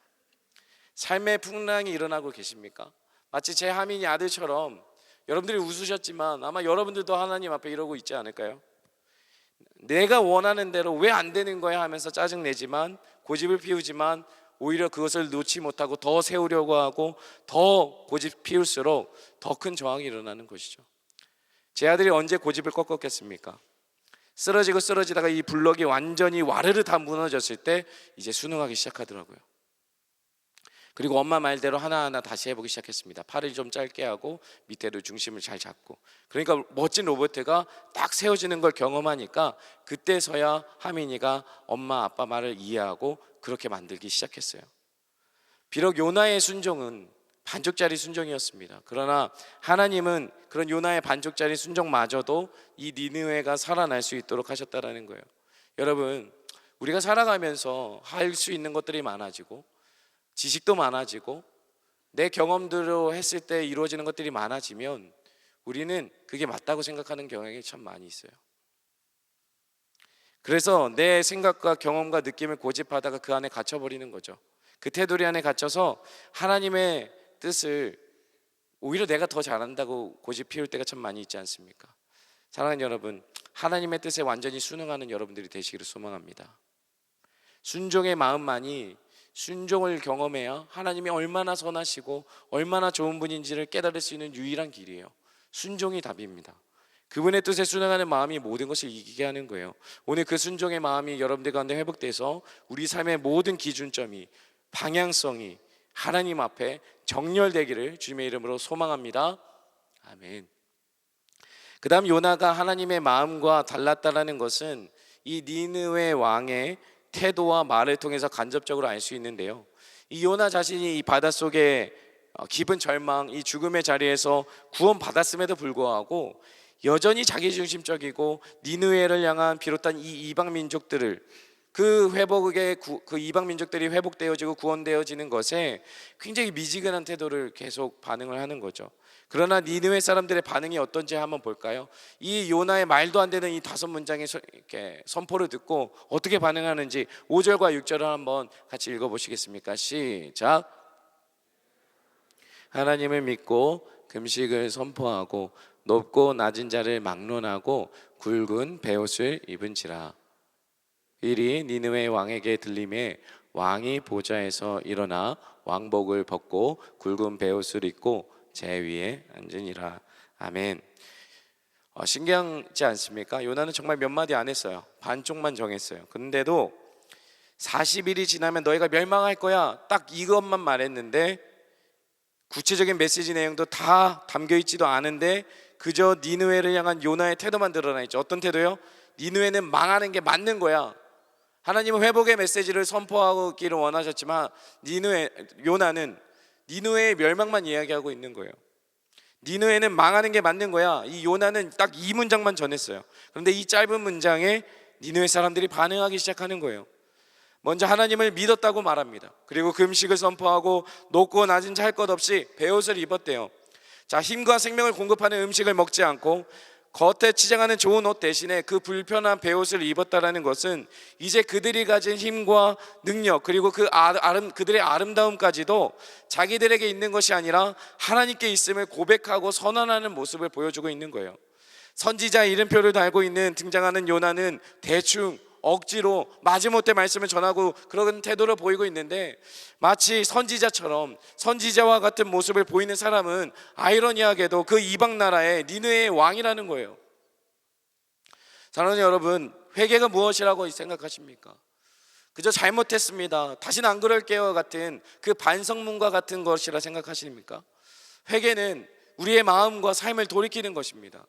삶의 풍랑이 일어나고 계십니까? 마치 제 하민이 아들처럼 여러분들이 웃으셨지만 아마 여러분들도 하나님 앞에 이러고 있지 않을까요? 내가 원하는 대로 왜 안 되는 거야 하면서 짜증내지만, 고집을 피우지만 오히려 그것을 놓지 못하고 더 세우려고 하고 더 고집 피울수록 더 큰 저항이 일어나는 것이죠. 제 아들이 언제 고집을 꺾었겠습니까? 쓰러지다가 이 블럭이 완전히 와르르 다 무너졌을 때 이제 순응하기 시작하더라고요. 그리고 엄마 말대로 하나하나 다시 해보기 시작했습니다. 팔을 좀 짧게 하고 밑에도 중심을 잘 잡고. 그러니까 멋진 로봇가 딱 세워지는 걸 경험하니까 그때서야 하민이가 엄마 아빠 말을 이해하고 그렇게 만들기 시작했어요. 비록 요나의 순종은 반쪽짜리 순종이었습니다. 그러나 하나님은 그런 요나의 반쪽짜리 순종마저도 이 니느웨가 살아날 수 있도록 하셨다라는 거예요. 여러분, 우리가 살아가면서 할 수 있는 것들이 많아지고 지식도 많아지고 내 경험대로 했을 때 이루어지는 것들이 많아지면 우리는 그게 맞다고 생각하는 경향이 참 많이 있어요. 그래서 내 생각과 경험과 느낌을 고집하다가 그 안에 갇혀버리는 거죠. 그 테두리 안에 갇혀서 하나님의 뜻을 오히려 내가 더 잘한다고 고집 피울 때가 참 많이 있지 않습니까? 사랑하는 여러분, 하나님의 뜻에 완전히 순응하는 여러분들이 되시기를 소망합니다. 순종의 마음만이, 순종을 경험해야 하나님이 얼마나 선하시고 얼마나 좋은 분인지를 깨달을 수 있는 유일한 길이에요. 순종이 답입니다. 그분의 뜻에 순응하는 마음이 모든 것을 이기게 하는 거예요. 오늘 그 순종의 마음이 여러분들 가운데 회복돼서 우리 삶의 모든 기준점이, 방향성이 하나님 앞에 정렬되기를 주님의 이름으로 소망합니다. 아멘. 그 다음 요나가 하나님의 마음과 달랐다라는 것은 이 니느웨 왕의 태도와 말을 통해서 간접적으로 알 수 있는데요, 이 요나 자신이 이 바닷속에 깊은 절망, 이 죽음의 자리에서 구원받았음에도 불구하고 여전히 자기중심적이고 니느웨를 향한 비롯한 이 이방 민족들을 그 이방 민족들이 회복되어지고 구원되어지는 것에 굉장히 미지근한 태도를 계속 반응을 하는 거죠. 그러나 니느웨 사람들의 반응이 어떤지 한번 볼까요? 이 요나의 말도 안 되는 이 5문장의 이렇게 선포를 듣고 어떻게 반응하는지 5절과 6절을 한번 같이 읽어보시겠습니까? 시작. 하나님을 믿고 금식을 선포하고 높고 낮은 자를 막론하고 굵은 베옷을 입은지라. 일이 니느웨 왕에게 들림에 왕이 보좌에서 일어나 왕복을 벗고 굵은 베옷을 입고 제 위에 앉으니라. 아멘. 신기하지 않습니까? 요나는 정말 몇 마디 안 했어요. 반쪽만 정했어요. 근데도 40일이 지나면 너희가 멸망할 거야, 딱 이것만 말했는데 구체적인 메시지 내용도 다 담겨 있지도 않은데 그저 니느웨를 향한 요나의 태도만 드러나 있죠. 어떤 태도요? 니느웨는 망하는 게 맞는 거야. 하나님은 회복의 메시지를 선포하기를 원하셨지만 요나는 니느웨의 멸망만 이야기하고 있는 거예요. 니느웨는 망하는 게 맞는 거야. 이 요나는 딱 이 문장만 전했어요. 그런데 이 짧은 문장에 니느웨 사람들이 반응하기 시작하는 거예요. 먼저 하나님을 믿었다고 말합니다. 그리고 금식을 선포하고 높고 낮은 자 할 것 없이 베옷을 입었대요. 자, 힘과 생명을 공급하는 음식을 먹지 않고 겉에 치장하는 좋은 옷 대신에 그 불편한 베옷을 입었다라는 것은 이제 그들이 가진 힘과 능력, 그리고 그들의 아름다움까지도 자기들에게 있는 것이 아니라 하나님께 있음을 고백하고 선언하는 모습을 보여주고 있는 거예요. 선지자 이름표를 달고 있는 등장하는 요나는 대충 억지로 마지못해 말씀을 전하고 그런 태도를 보이고 있는데, 마치 선지자와 같은 모습을 보이는 사람은 아이러니하게도 그 이방 나라의 니느웨의 왕이라는 거예요. 사랑하는 여러분, 회개가 무엇이라고 생각하십니까? 그저 잘못했습니다, 다시는 안 그럴게요 같은 그 반성문과 같은 것이라 생각하십니까? 회개는 우리의 마음과 삶을 돌이키는 것입니다.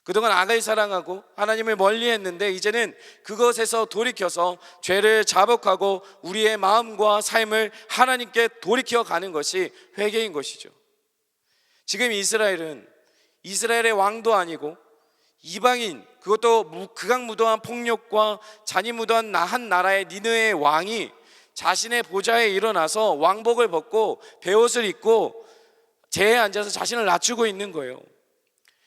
그동안 악을 사랑하고 하나님을 멀리했는데 이제는 그것에서 돌이켜서 죄를 자복하고 우리의 마음과 삶을 하나님께 돌이켜 가는 것이 회개인 것이죠. 지금 이스라엘은 이스라엘의 왕도 아니고 이방인, 그것도 극악무도한 폭력과 잔인무도한 한 나라의 니느웨의 왕이 자신의 보좌에 일어나서 왕복을 벗고 베옷을 입고 재에 앉아서 자신을 낮추고 있는 거예요.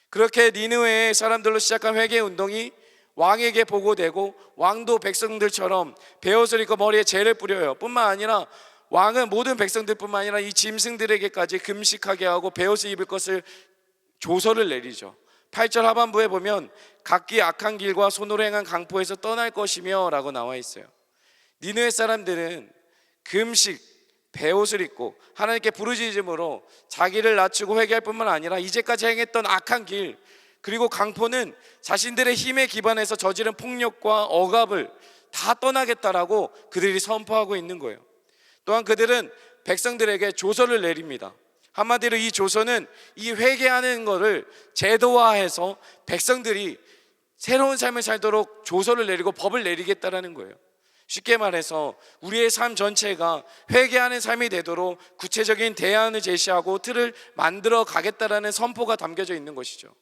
그렇게 니느웨의 사람들로 시작한 회개 운동이 왕에게 보고되고, 왕도 백성들처럼 베옷을 입고 머리에 재를 뿌려요. 뿐만 아니라 왕은 모든 백성들뿐만 아니라 이 짐승들에게까지 금식하게 하고 베옷을 입을 것을 조서를 내리죠. 8절 하반부에 보면 각기 악한 길과 손으로 행한 강포에서 떠날 것이며 라고 나와 있어요. 니느웨 사람들은 금식, 베옷을 입고 하나님께 부르짖음으로 자기를 낮추고 회개할 뿐만 아니라 이제까지 행했던 악한 길, 그리고 강포는 자신들의 힘에 기반해서 저지른 폭력과 억압을 다 떠나겠다라고 그들이 선포하고 있는 거예요. 또한 그들은 백성들에게 조서를 내립니다. 한마디로 이 조서는 이 회개하는 것을 제도화해서 백성들이 새로운 삶을 살도록 조서를 내리고 법을 내리겠다라는 거예요. 쉽게 말해서 우리의 삶 전체가 회개하는 삶이 되도록 구체적인 대안을 제시하고 틀을 만들어 가겠다라는 선포가 담겨져 있는 것이죠.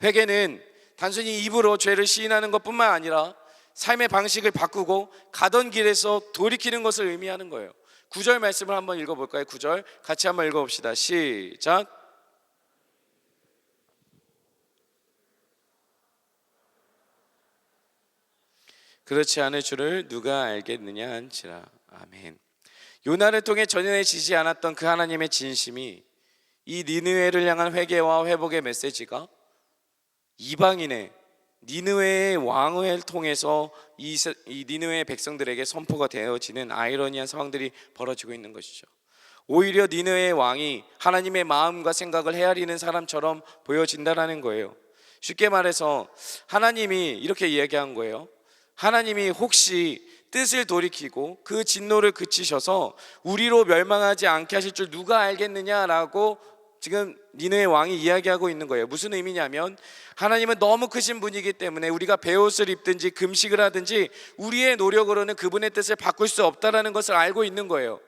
회개는 단순히 입으로 죄를 시인하는 것뿐만 아니라 삶의 방식을 바꾸고 가던 길에서 돌이키는 것을 의미하는 거예요. 9절 말씀을 한번 읽어볼까요? 9절 같이 한번 읽어봅시다. 시작. 그렇지 않을 줄을 누가 알겠느냐 한지라. 아멘. 요나를 통해 전해지지 않았던 그 하나님의 진심이 이 니느웨를 향한 회개와 회복의 메시지가 이방인의 니느웨의 왕을 통해서 이 니느웨의 백성들에게 선포가 되어지는 아이러니한 상황들이 벌어지고 있는 것이죠. 오히려 니느웨의 왕이 하나님의 마음과 생각을 헤아리는 사람처럼 보여진다라는 거예요. 쉽게 말해서 하나님이 이렇게 이야기한 거예요. 하나님이 혹시 뜻을 돌이키고 그 진노를 그치셔서 우리로 멸망하지 않게 하실 줄 누가 알겠느냐라고 지금 니느웨 왕이 이야기하고 있는 거예요. 무슨 의미냐면 하나님은 너무 크신 분이기 때문에 우리가 베옷을 입든지 금식을 하든지 우리의 노력으로는 그분의 뜻을 바꿀 수 없다라는 것을 알고 있는 거예요.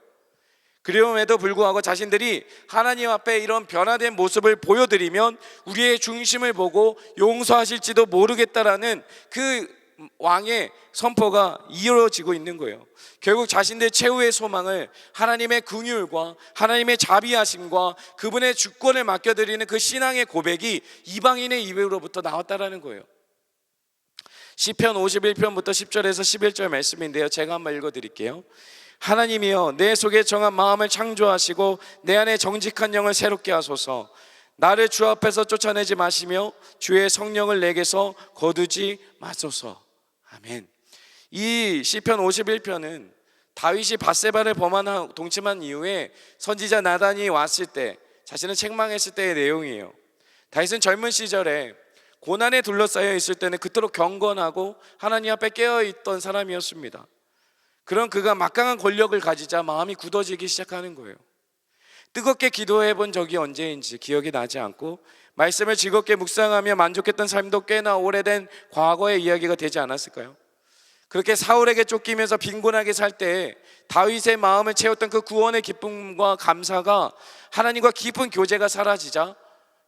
그럼에도 불구하고 자신들이 하나님 앞에 이런 변화된 모습을 보여드리면 우리의 중심을 보고 용서하실지도 모르겠다라는 그 왕의 선포가 이루어지고 있는 거예요. 결국 자신들 최후의 소망을 하나님의 긍휼과 하나님의 자비하심과 그분의 주권을 맡겨드리는 그 신앙의 고백이 이방인의 입으로부터 나왔다라는 거예요. 시편 51편부터 10절에서 11절 말씀인데요, 제가 한번 읽어드릴게요. 하나님이여, 내 속에 정한 마음을 창조하시고 내 안에 정직한 영을 새롭게 하소서. 나를 주 앞에서 쫓아내지 마시며 주의 성령을 내게서 거두지 마소서. 아멘. 이 시편 51편은 다윗이 밧세바를 동침한 이후에 선지자 나단이 왔을 때 자신은 책망했을 때의 내용이에요. 다윗은 젊은 시절에 고난에 둘러싸여 있을 때는 그토록 경건하고 하나님 앞에 깨어있던 사람이었습니다. 그런 그가 막강한 권력을 가지자 마음이 굳어지기 시작하는 거예요. 뜨겁게 기도해 본 적이 언제인지 기억이 나지 않고 말씀을 즐겁게 묵상하며 만족했던 삶도 꽤나 오래된 과거의 이야기가 되지 않았을까요? 그렇게 사울에게 쫓기면서 빈곤하게 살 때 다윗의 마음을 채웠던 그 구원의 기쁨과 감사가 하나님과 깊은 교제가 사라지자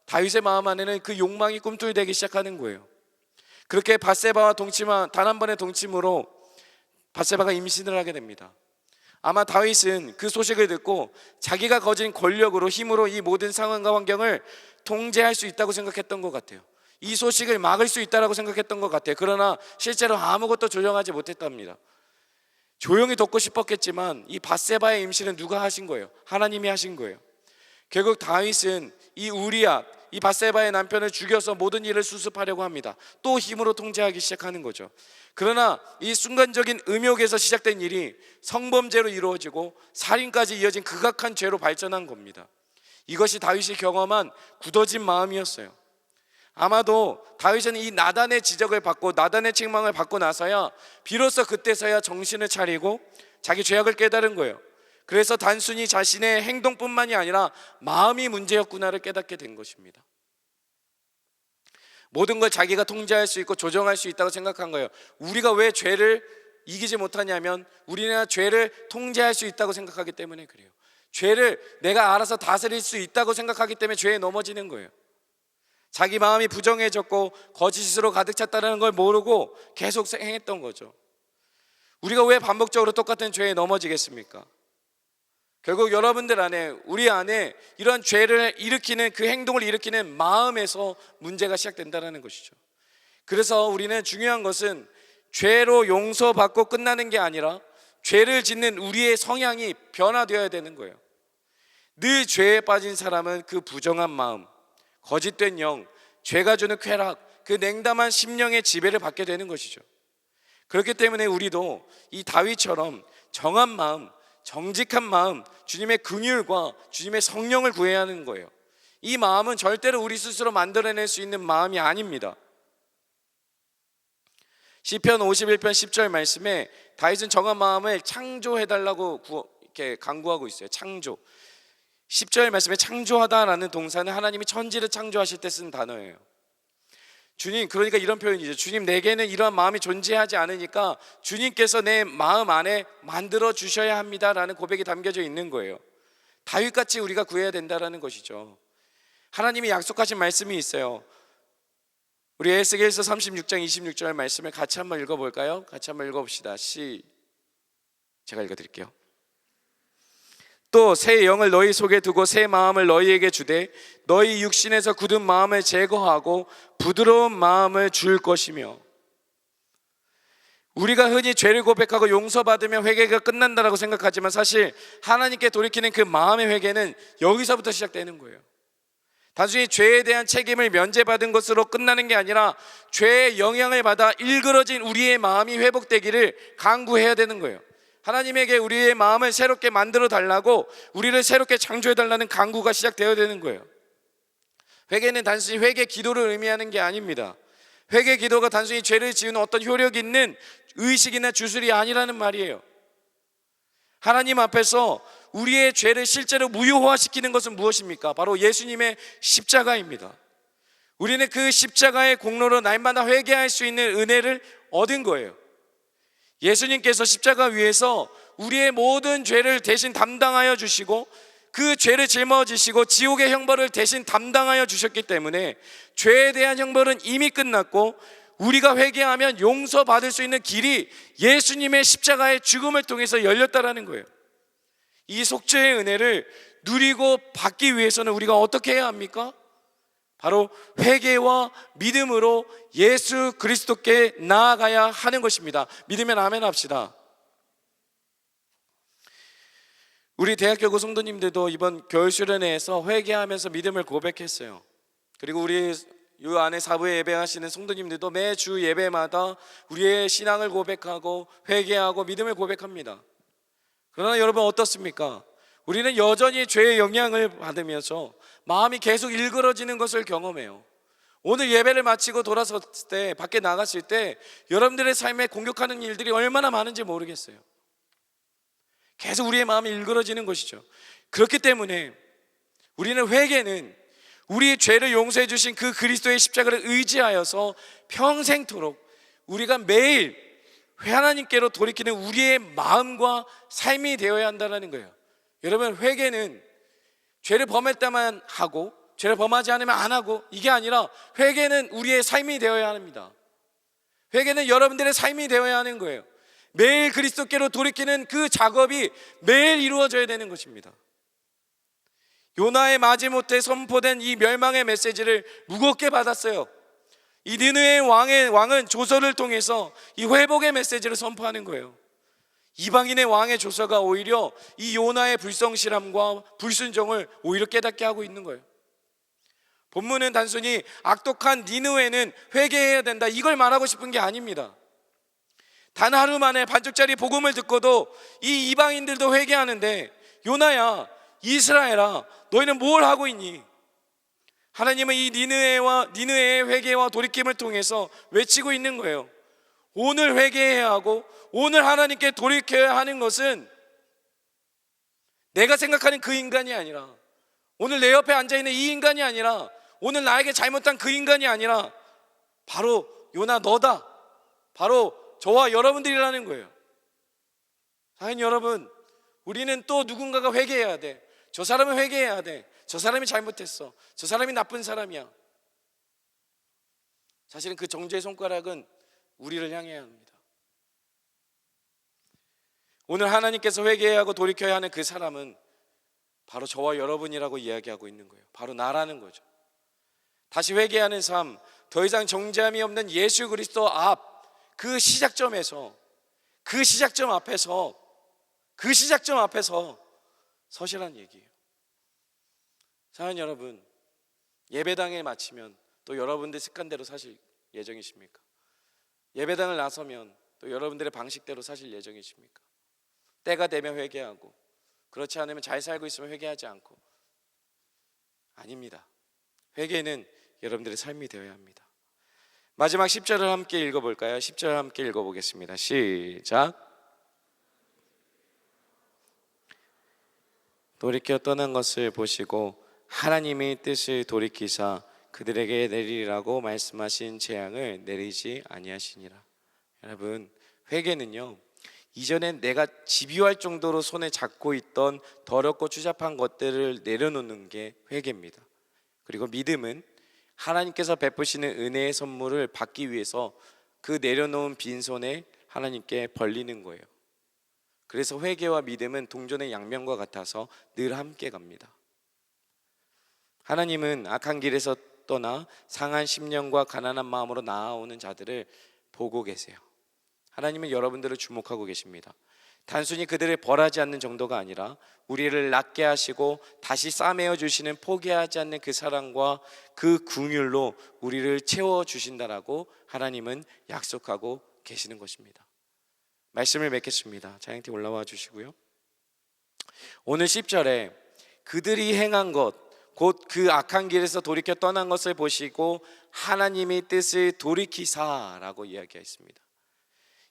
다윗의 마음 안에는 그 욕망이 꿈틀대기 시작하는 거예요. 그렇게 밧세바와 단 한 번의 동침으로 밧세바가 임신을 하게 됩니다. 아마 다윗은 그 소식을 듣고 자기가 가진 권력으로 힘으로 이 모든 상황과 환경을 통제할 수 있다고 생각했던 것 같아요. 이 소식을 막을 수 있다고 생각했던 것 같아요. 그러나 실제로 아무것도 조정하지 못했답니다. 조용히 돕고 싶었겠지만 이 밧세바의 임신은 누가 하신 거예요? 하나님이 하신 거예요. 결국 다윗은 이 우리야, 이 밧세바의 남편을 죽여서 모든 일을 수습하려고 합니다. 또 힘으로 통제하기 시작하는 거죠. 그러나 이 순간적인 음욕에서 시작된 일이 성범죄로 이루어지고 살인까지 이어진 극악한 죄로 발전한 겁니다. 이것이 다윗이 경험한 굳어진 마음이었어요. 아마도 다윗은 이 나단의 지적을 받고 나단의 책망을 받고 나서야 비로소 그때서야 정신을 차리고 자기 죄악을 깨달은 거예요. 그래서 단순히 자신의 행동뿐만이 아니라 마음이 문제였구나를 깨닫게 된 것입니다. 모든 걸 자기가 통제할 수 있고 조정할 수 있다고 생각한 거예요. 우리가 왜 죄를 이기지 못하냐면 우리는 죄를 통제할 수 있다고 생각하기 때문에 그래요. 죄를 내가 알아서 다스릴 수 있다고 생각하기 때문에 죄에 넘어지는 거예요. 자기 마음이 부정해졌고 거짓으로 가득 찼다는 걸 모르고 계속 행했던 거죠. 우리가 왜 반복적으로 똑같은 죄에 넘어지겠습니까? 결국 여러분들 안에, 우리 안에 이런 죄를 일으키는, 그 행동을 일으키는 마음에서 문제가 시작된다는 것이죠. 그래서 우리는 중요한 것은 죄로 용서받고 끝나는 게 아니라 죄를 짓는 우리의 성향이 변화되어야 되는 거예요. 늘 죄에 빠진 사람은 그 부정한 마음, 거짓된 영, 죄가 주는 쾌락, 그 냉담한 심령의 지배를 받게 되는 것이죠. 그렇기 때문에 우리도 이 다윗처럼 정한 마음, 정직한 마음, 주님의 긍휼과 주님의 성령을 구해야 하는 거예요. 이 마음은 절대로 우리 스스로 만들어낼 수 있는 마음이 아닙니다. 시편 51편 10절 말씀에 다윗은 정한 마음을 창조해달라고 이렇게 간구하고 있어요. 창조. 10절 말씀에 창조하다라는 동사는 하나님이 천지를 창조하실 때 쓴 단어예요. 주님, 그러니까 이런 표현이죠. 주님, 내게는 이러한 마음이 존재하지 않으니까 주님께서 내 마음 안에 만들어 주셔야 합니다라는 고백이 담겨져 있는 거예요. 다윗같이 우리가 구해야 된다라는 것이죠. 하나님이 약속하신 말씀이 있어요. 우리 에스겔서 36장 26절 말씀을 같이 한번 읽어볼까요? 같이 한번 읽어봅시다. 제가 읽어드릴게요. 또 새 영을 너희 속에 두고 새 마음을 너희에게 주되 너희 육신에서 굳은 마음을 제거하고 부드러운 마음을 줄 것이며. 우리가 흔히 죄를 고백하고 용서받으면 회개가 끝난다라고 생각하지만 사실 하나님께 돌이키는 그 마음의 회개는 여기서부터 시작되는 거예요. 단순히 죄에 대한 책임을 면제받은 것으로 끝나는 게 아니라 죄의 영향을 받아 일그러진 우리의 마음이 회복되기를 간구해야 되는 거예요. 하나님에게 우리의 마음을 새롭게 만들어 달라고, 우리를 새롭게 창조해 달라는 간구가 시작되어야 되는 거예요. 회개는 단순히 회개 기도를 의미하는 게 아닙니다. 회개 기도가 단순히 죄를 지우는 어떤 효력 있는 의식이나 주술이 아니라는 말이에요. 하나님 앞에서 우리의 죄를 실제로 무효화시키는 것은 무엇입니까? 바로 예수님의 십자가입니다. 우리는 그 십자가의 공로로 날마다 회개할 수 있는 은혜를 얻은 거예요. 예수님께서 십자가 위에서 우리의 모든 죄를 대신 담당하여 주시고 그 죄를 짊어지시고 지옥의 형벌을 대신 담당하여 주셨기 때문에 죄에 대한 형벌은 이미 끝났고 우리가 회개하면 용서받을 수 있는 길이 예수님의 십자가의 죽음을 통해서 열렸다라는 거예요. 이 속죄의 은혜를 누리고 받기 위해서는 우리가 어떻게 해야 합니까? 바로 회개와 믿음으로 예수 그리스도께 나아가야 하는 것입니다. 믿으면 아멘 합시다. 우리 대학교구 성도님들도 이번 겨울 수련회에서 회개하면서 믿음을 고백했어요. 그리고 우리 이 안에 사부에 예배하시는 성도님들도 매주 예배마다 우리의 신앙을 고백하고 회개하고 믿음을 고백합니다. 그러나 여러분 어떻습니까? 우리는 여전히 죄의 영향을 받으면서 마음이 계속 일그러지는 것을 경험해요. 오늘 예배를 마치고 돌아섰을 때, 밖에 나갔을 때 여러분들의 삶에 공격하는 일들이 얼마나 많은지 모르겠어요. 계속 우리의 마음이 일그러지는 것이죠. 그렇기 때문에 우리는 회개는 우리의 죄를 용서해 주신 그 그리스도의 십자가를 의지하여서 평생토록 우리가 매일 하나님께로 돌이키는 우리의 마음과 삶이 되어야 한다는 거예요. 여러분, 회개는 죄를 범할 때만 하고 죄를 범하지 않으면 안 하고 이게 아니라 회개는 우리의 삶이 되어야 합니다. 회개는 여러분들의 삶이 되어야 하는 거예요. 매일 그리스도께로 돌이키는 그 작업이 매일 이루어져야 되는 것입니다. 요나의 마지못해 선포된 이 멸망의 메시지를 무겁게 받았어요. 이 느느웨의 왕은 조서를 통해서 이 회복의 메시지를 선포하는 거예요. 이방인의 왕의 조서가 오히려 이 요나의 불성실함과 불순종을 오히려 깨닫게 하고 있는 거예요. 본문은 단순히 악독한 니느웨는 회개해야 된다 이걸 말하고 싶은 게 아닙니다. 단 하루 만에 반쪽짜리 복음을 듣고도 이 이방인들도 회개하는데 요나야, 이스라엘아, 너희는 뭘 하고 있니? 하나님은 이 니느웨의 회개와 돌이킴을 통해서 외치고 있는 거예요. 오늘 회개해야 하고 오늘 하나님께 돌이켜야 하는 것은 내가 생각하는 그 인간이 아니라, 오늘 내 옆에 앉아있는 이 인간이 아니라, 오늘 나에게 잘못한 그 인간이 아니라 바로 요나 너다, 바로 저와 여러분들이라는 거예요. 사랑하는 여러분, 우리는 또 누군가가 회개해야 돼. 저 사람은 회개해야 돼. 저 사람이 잘못했어. 저 사람이 나쁜 사람이야. 사실은 그 정죄의 손가락은 우리를 향해야 합니다. 오늘 하나님께서 회개해야 하고 돌이켜야 하는 그 사람은 바로 저와 여러분이라고 이야기하고 있는 거예요. 바로 나라는 거죠. 다시 회개하는 삶, 더 이상 정죄함이 없는 예수 그리스도 앞, 그 시작점에서, 그 시작점 앞에서 서시라는 얘기예요. 사랑하는 여러분, 예배당에 마치면 또 여러분들 습관대로 사실 예정이십니까? 예배당을 나서면 또 여러분들의 방식대로 사실 예정이십니까? 때가 되면 회개하고, 그렇지 않으면 잘 살고 있으면 회개하지 않고. 아닙니다. 회개는 여러분들의 삶이 되어야 합니다. 마지막 10절을 함께 읽어볼까요? 10절 함께 읽어보겠습니다. 시작. 돌이켜 떠난 것을 보시고 하나님의 뜻을 돌이키사 그들에게 내리라고 말씀하신 재앙을 내리지 아니하시니라. 여러분, 회개는요, 이전엔 내가 집요할 정도로 손에 잡고 있던 더럽고 추잡한 것들을 내려놓는 게 회개입니다. 그리고 믿음은 하나님께서 베푸시는 은혜의 선물을 받기 위해서 그 내려놓은 빈손에 하나님께 벌리는 거예요. 그래서 회개와 믿음은 동전의 양면과 같아서 늘 함께 갑니다. 하나님은 악한 길에서 떠나 상한 심령과 가난한 마음으로 나아오는 자들을 보고 계세요. 하나님은 여러분들을 주목하고 계십니다. 단순히 그들을 벌하지 않는 정도가 아니라 우리를 낫게 하시고 다시 싸매어 주시는 포기하지 않는 그 사랑과 그 긍휼로 우리를 채워주신다라고 하나님은 약속하고 계시는 것입니다. 말씀을 맺겠습니다. 찬양팀 올라와 주시고요. 오늘 10절에 그들이 행한 것, 곧 그 악한 길에서 돌이켜 떠난 것을 보시고 하나님의 뜻을 돌이키사라고 이야기했습니다.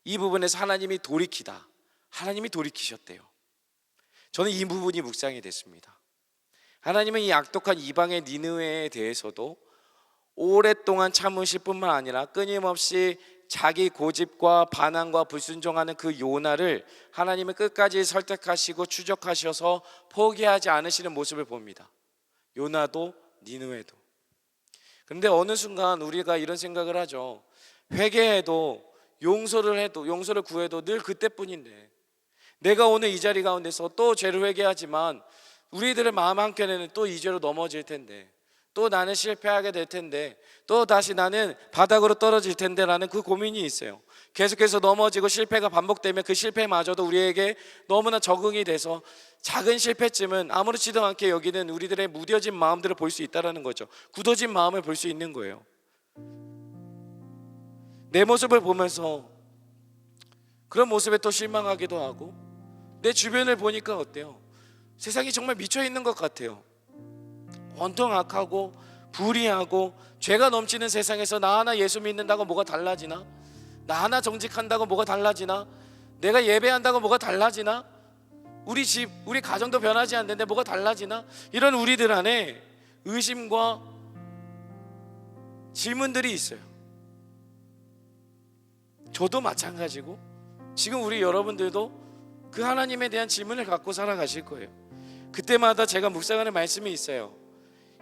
이 부분에서 하나님이 돌이키다, 하나님이 돌이키셨대요. 저는 이 부분이 묵상이 됐습니다. 하나님은 이 악독한 이방의 니느웨에 대해서도 오랫동안 참으실 뿐만 아니라 끊임없이 자기 고집과 반항과 불순종하는 그 요나를 하나님은 끝까지 설득하시고 추적하셔서 포기하지 않으시는 모습을 봅니다. 요나도 니느웨도. 그런데 어느 순간 우리가 이런 생각을 하죠. 회개해도 용서를 구해도 늘 그때뿐인데, 내가 오늘 이 자리 가운데서 또 죄를 회개하지만 우리들의 마음 한켠에는 또 이 죄로 넘어질 텐데, 또 나는 실패하게 될 텐데, 또 다시 나는 바닥으로 떨어질 텐데 라는 그 고민이 있어요. 계속해서 넘어지고 실패가 반복되면 그 실패마저도 우리에게 너무나 적응이 돼서 작은 실패쯤은 아무렇지도 않게 여기는 우리들의 무뎌진 마음들을 볼 수 있다는 거죠. 굳어진 마음을 볼 수 있는 거예요. 내 모습을 보면서 그런 모습에 또 실망하기도 하고, 내 주변을 보니까 어때요? 세상이 정말 미쳐있는 것 같아요. 온통 악하고 불의하고 죄가 넘치는 세상에서 나 하나 예수 믿는다고 뭐가 달라지나? 나 하나 정직한다고 뭐가 달라지나? 내가 예배한다고 뭐가 달라지나? 우리 집, 우리 가정도 변하지 않는데 뭐가 달라지나? 이런 우리들 안에 의심과 질문들이 있어요. 저도 마찬가지고 지금 우리 여러분들도 그 하나님에 대한 질문을 갖고 살아가실 거예요. 그때마다 제가 묵상하는 말씀이 있어요.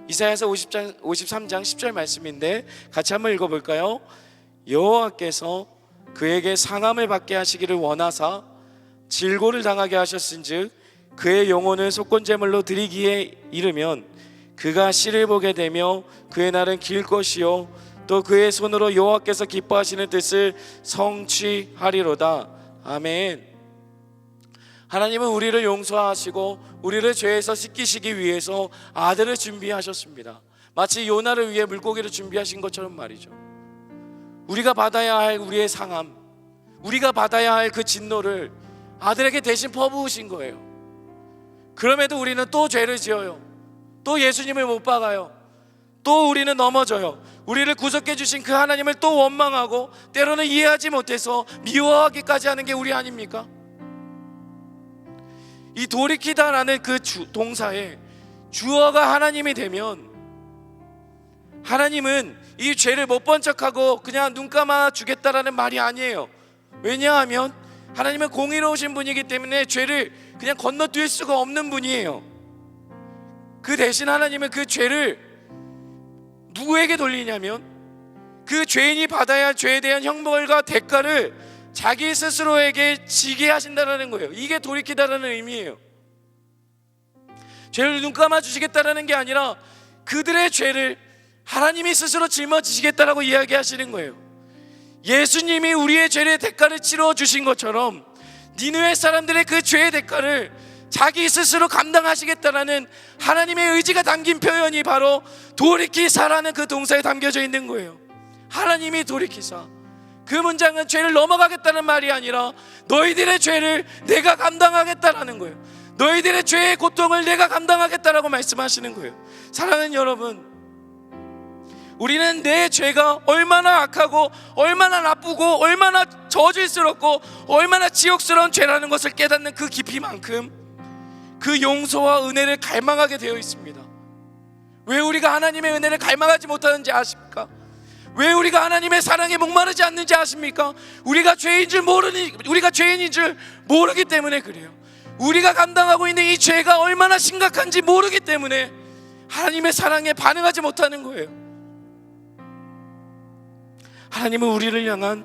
이사야서 53장 10절 말씀인데 같이 한번 읽어볼까요? 여호와께서 그에게 상함을 받게 하시기를 원하사 질고를 당하게 하셨은즉 그의 영혼을 속건제물로 드리기에 이르면 그가 씨를 보게 되며 그의 날은 길 것이요 또 그의 손으로 여호와께서 기뻐하시는 뜻을 성취하리로다. 아멘. 하나님은 우리를 용서하시고 우리를 죄에서 씻기시기 위해서 아들을 준비하셨습니다. 마치 요나를 위해 물고기를 준비하신 것처럼 말이죠. 우리가 받아야 할 우리의 상함, 우리가 받아야 할 그 진노를 아들에게 대신 퍼부으신 거예요. 그럼에도 우리는 또 죄를 지어요. 또 예수님을 못 박아요. 또 우리는 넘어져요. 우리를 구속해 주신 그 하나님을 또 원망하고 때로는 이해하지 못해서 미워하기까지 하는 게 우리 아닙니까? 이 돌이키다라는 그 동사에 주어가 하나님이 되면 하나님은 이 죄를 못 본 척하고 그냥 눈 감아 주겠다라는 말이 아니에요. 왜냐하면 하나님은 공의로우신 분이기 때문에 죄를 그냥 건너뛸 수가 없는 분이에요. 그 대신 하나님은 그 죄를 누구에게 돌리냐면 그 죄인이 받아야 할 죄에 대한 형벌과 대가를 자기 스스로에게 지게 하신다라는 거예요. 이게 돌이키다라는 의미예요. 죄를 눈 감아 주시겠다라는 게 아니라 그들의 죄를 하나님이 스스로 짊어지시겠다라고 이야기하시는 거예요. 예수님이 우리의 죄의 대가를 치러 주신 것처럼 니느웨 사람들의 그 죄의 대가를 자기 스스로 감당하시겠다라는 하나님의 의지가 담긴 표현이 바로 돌이키사라는 그 동사에 담겨져 있는 거예요. 하나님이 돌이키사. 그 문장은 죄를 넘어가겠다는 말이 아니라 너희들의 죄를 내가 감당하겠다라는 거예요. 너희들의 죄의 고통을 내가 감당하겠다라고 말씀하시는 거예요. 사랑하는 여러분, 우리는 내 죄가 얼마나 악하고 얼마나 나쁘고 얼마나 저질스럽고 얼마나 지옥스러운 죄라는 것을 깨닫는 그 깊이만큼 그 용서와 은혜를 갈망하게 되어 있습니다. 왜 우리가 하나님의 은혜를 갈망하지 못하는지 아십니까? 왜 우리가 하나님의 사랑에 목마르지 않는지 아십니까? 우리가 죄인인 줄 모르기 때문에 그래요. 우리가 감당하고 있는 이 죄가 얼마나 심각한지 모르기 때문에 하나님의 사랑에 반응하지 못하는 거예요. 하나님은 우리를 향한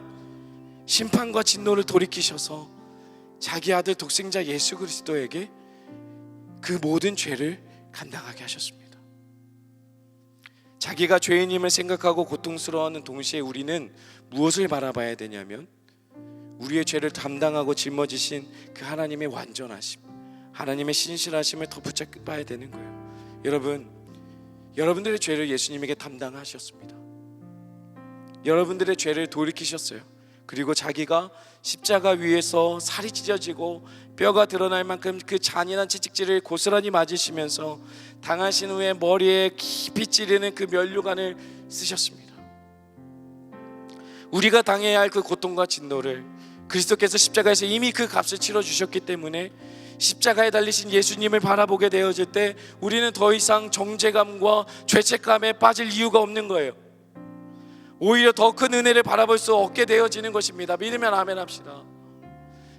심판과 진노를 돌이키셔서 자기 아들 독생자 예수 그리스도에게 그 모든 죄를 감당하게 하셨습니다. 자기가 죄인임을 생각하고 고통스러워하는 동시에 우리는 무엇을 바라봐야 되냐면 우리의 죄를 담당하고 짊어지신 그 하나님의 완전하심, 하나님의 신실하심을 더 붙잡아야 되는 거예요. 여러분, 여러분들의 죄를 예수님에게 담당하셨습니다. 여러분들의 죄를 돌이키셨어요. 그리고 자기가 십자가 위에서 살이 찢어지고 뼈가 드러날 만큼 그 잔인한 채찍질을 고스란히 맞으시면서 당하신 후에 머리에 깊이 찌르는 그 면류관을 쓰셨습니다. 우리가 당해야 할 그 고통과 진노를 그리스도께서 십자가에서 이미 그 값을 치러주셨기 때문에 십자가에 달리신 예수님을 바라보게 되어질 때 우리는 더 이상 정죄감과 죄책감에 빠질 이유가 없는 거예요. 오히려 더 큰 은혜를 바라볼 수 없게 되어지는 것입니다. 믿으면 아멘 합시다.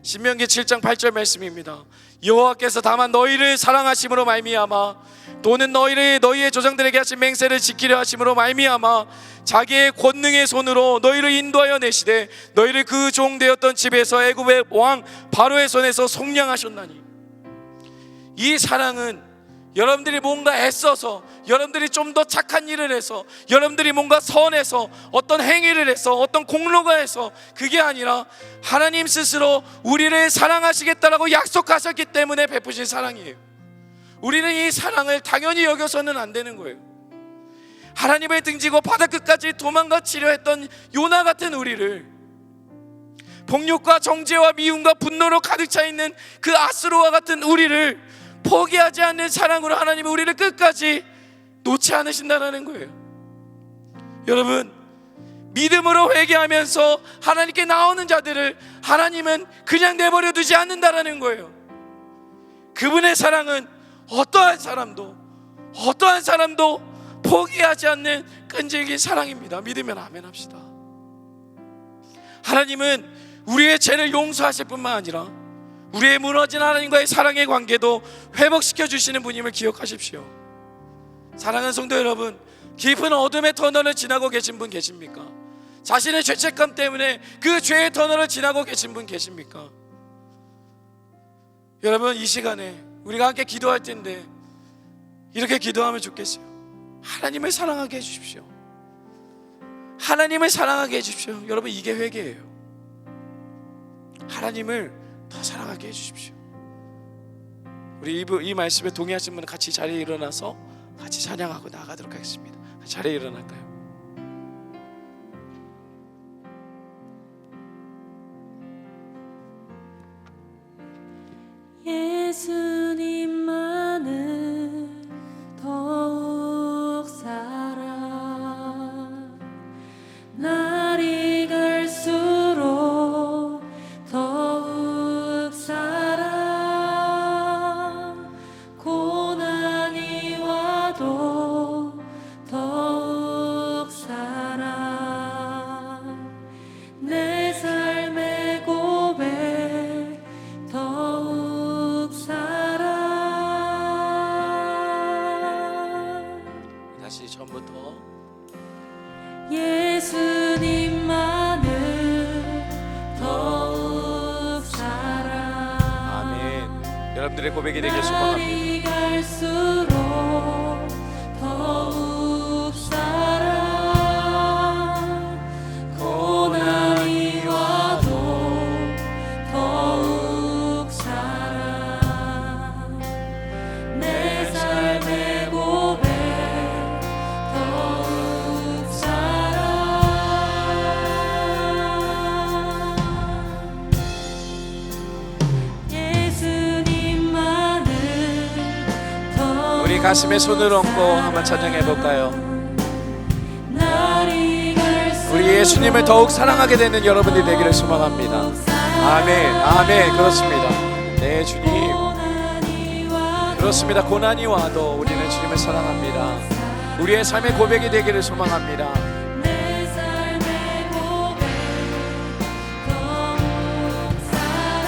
신명기 7장 8절 말씀입니다. 여호와께서 다만 너희를 사랑하심으로 말미암아 또는 너희의 조상들에게 하신 맹세를 지키려 하심으로 말미암아 자기의 권능의 손으로 너희를 인도하여 내시되 너희를 그 종 되었던 집에서 애굽의 왕 바로의 손에서 속량하셨나니. 이 사랑은 여러분들이 뭔가 애써서, 여러분들이 좀 더 착한 일을 해서, 여러분들이 뭔가 선해서, 어떤 행위를 해서, 어떤 공로가 해서, 그게 아니라 하나님 스스로 우리를 사랑하시겠다라고 약속하셨기 때문에 베푸신 사랑이에요. 우리는 이 사랑을 당연히 여겨서는 안 되는 거예요. 하나님을 등지고 바다 끝까지 도망가치려 했던 요나 같은 우리를, 폭력과 정죄와 미움과 분노로 가득 차 있는 그 아스로와 같은 우리를 포기하지 않는 사랑으로 하나님은 우리를 끝까지 놓지 않으신다는 거예요. 여러분, 믿음으로 회개하면서 하나님께 나오는 자들을 하나님은 그냥 내버려 두지 않는다는 거예요. 그분의 사랑은 어떠한 사람도 포기하지 않는 끈질긴 사랑입니다. 믿으면 아멘 합시다. 하나님은 우리의 죄를 용서하실 뿐만 아니라 우리의 무너진 하나님과의 사랑의 관계도 회복시켜 주시는 분임을 기억하십시오. 사랑하는 성도 여러분, 깊은 어둠의 터널을 지나고 계신 분 계십니까? 자신의 죄책감 때문에 그 죄의 터널을 지나고 계신 분 계십니까? 여러분, 이 시간에 우리가 함께 기도할 텐데 이렇게 기도하면 좋겠어요. 하나님을 사랑하게 해주십시오. 하나님을 사랑하게 해주십시오. 여러분, 이게 회개예요. 하나님을 더 사랑하게 해주십시오. 우리 이 말씀에 동의하신 분은 같이 자리에 일어나서 같이 찬양하고 나가도록 하겠습니다. 자리에 일어날까요? 예수님만을 더욱 사랑 날이 갈수록 더욱 사랑 고난이 와도 더욱 사랑 내 삶의 고백 더욱 사랑. 다시 처음부터. 예수님만을 더욱 사랑. 아멘. 여러분들의 고백이 되길 소망합니다. 날이 갈수록 더욱 사랑. 고난이 와도 더욱 사랑. 내 삶의 고백 더욱 사랑. 예수님만을 더욱 우리 가슴에 손을 얹고 한번 찬양해 볼까요? 날이 갈수록 우리 예수님을 더욱 사랑하게 되는 여러분들이 되기를 소망합니다. 아멘. 아멘. 그렇습니다. 네, 주님. 그렇습니다. 고난이 와도 우리는 주님을 사랑합니다. 우리의 삶의 고백이 되기를 소망합니다. 내 삶의 고백 더욱 사랑.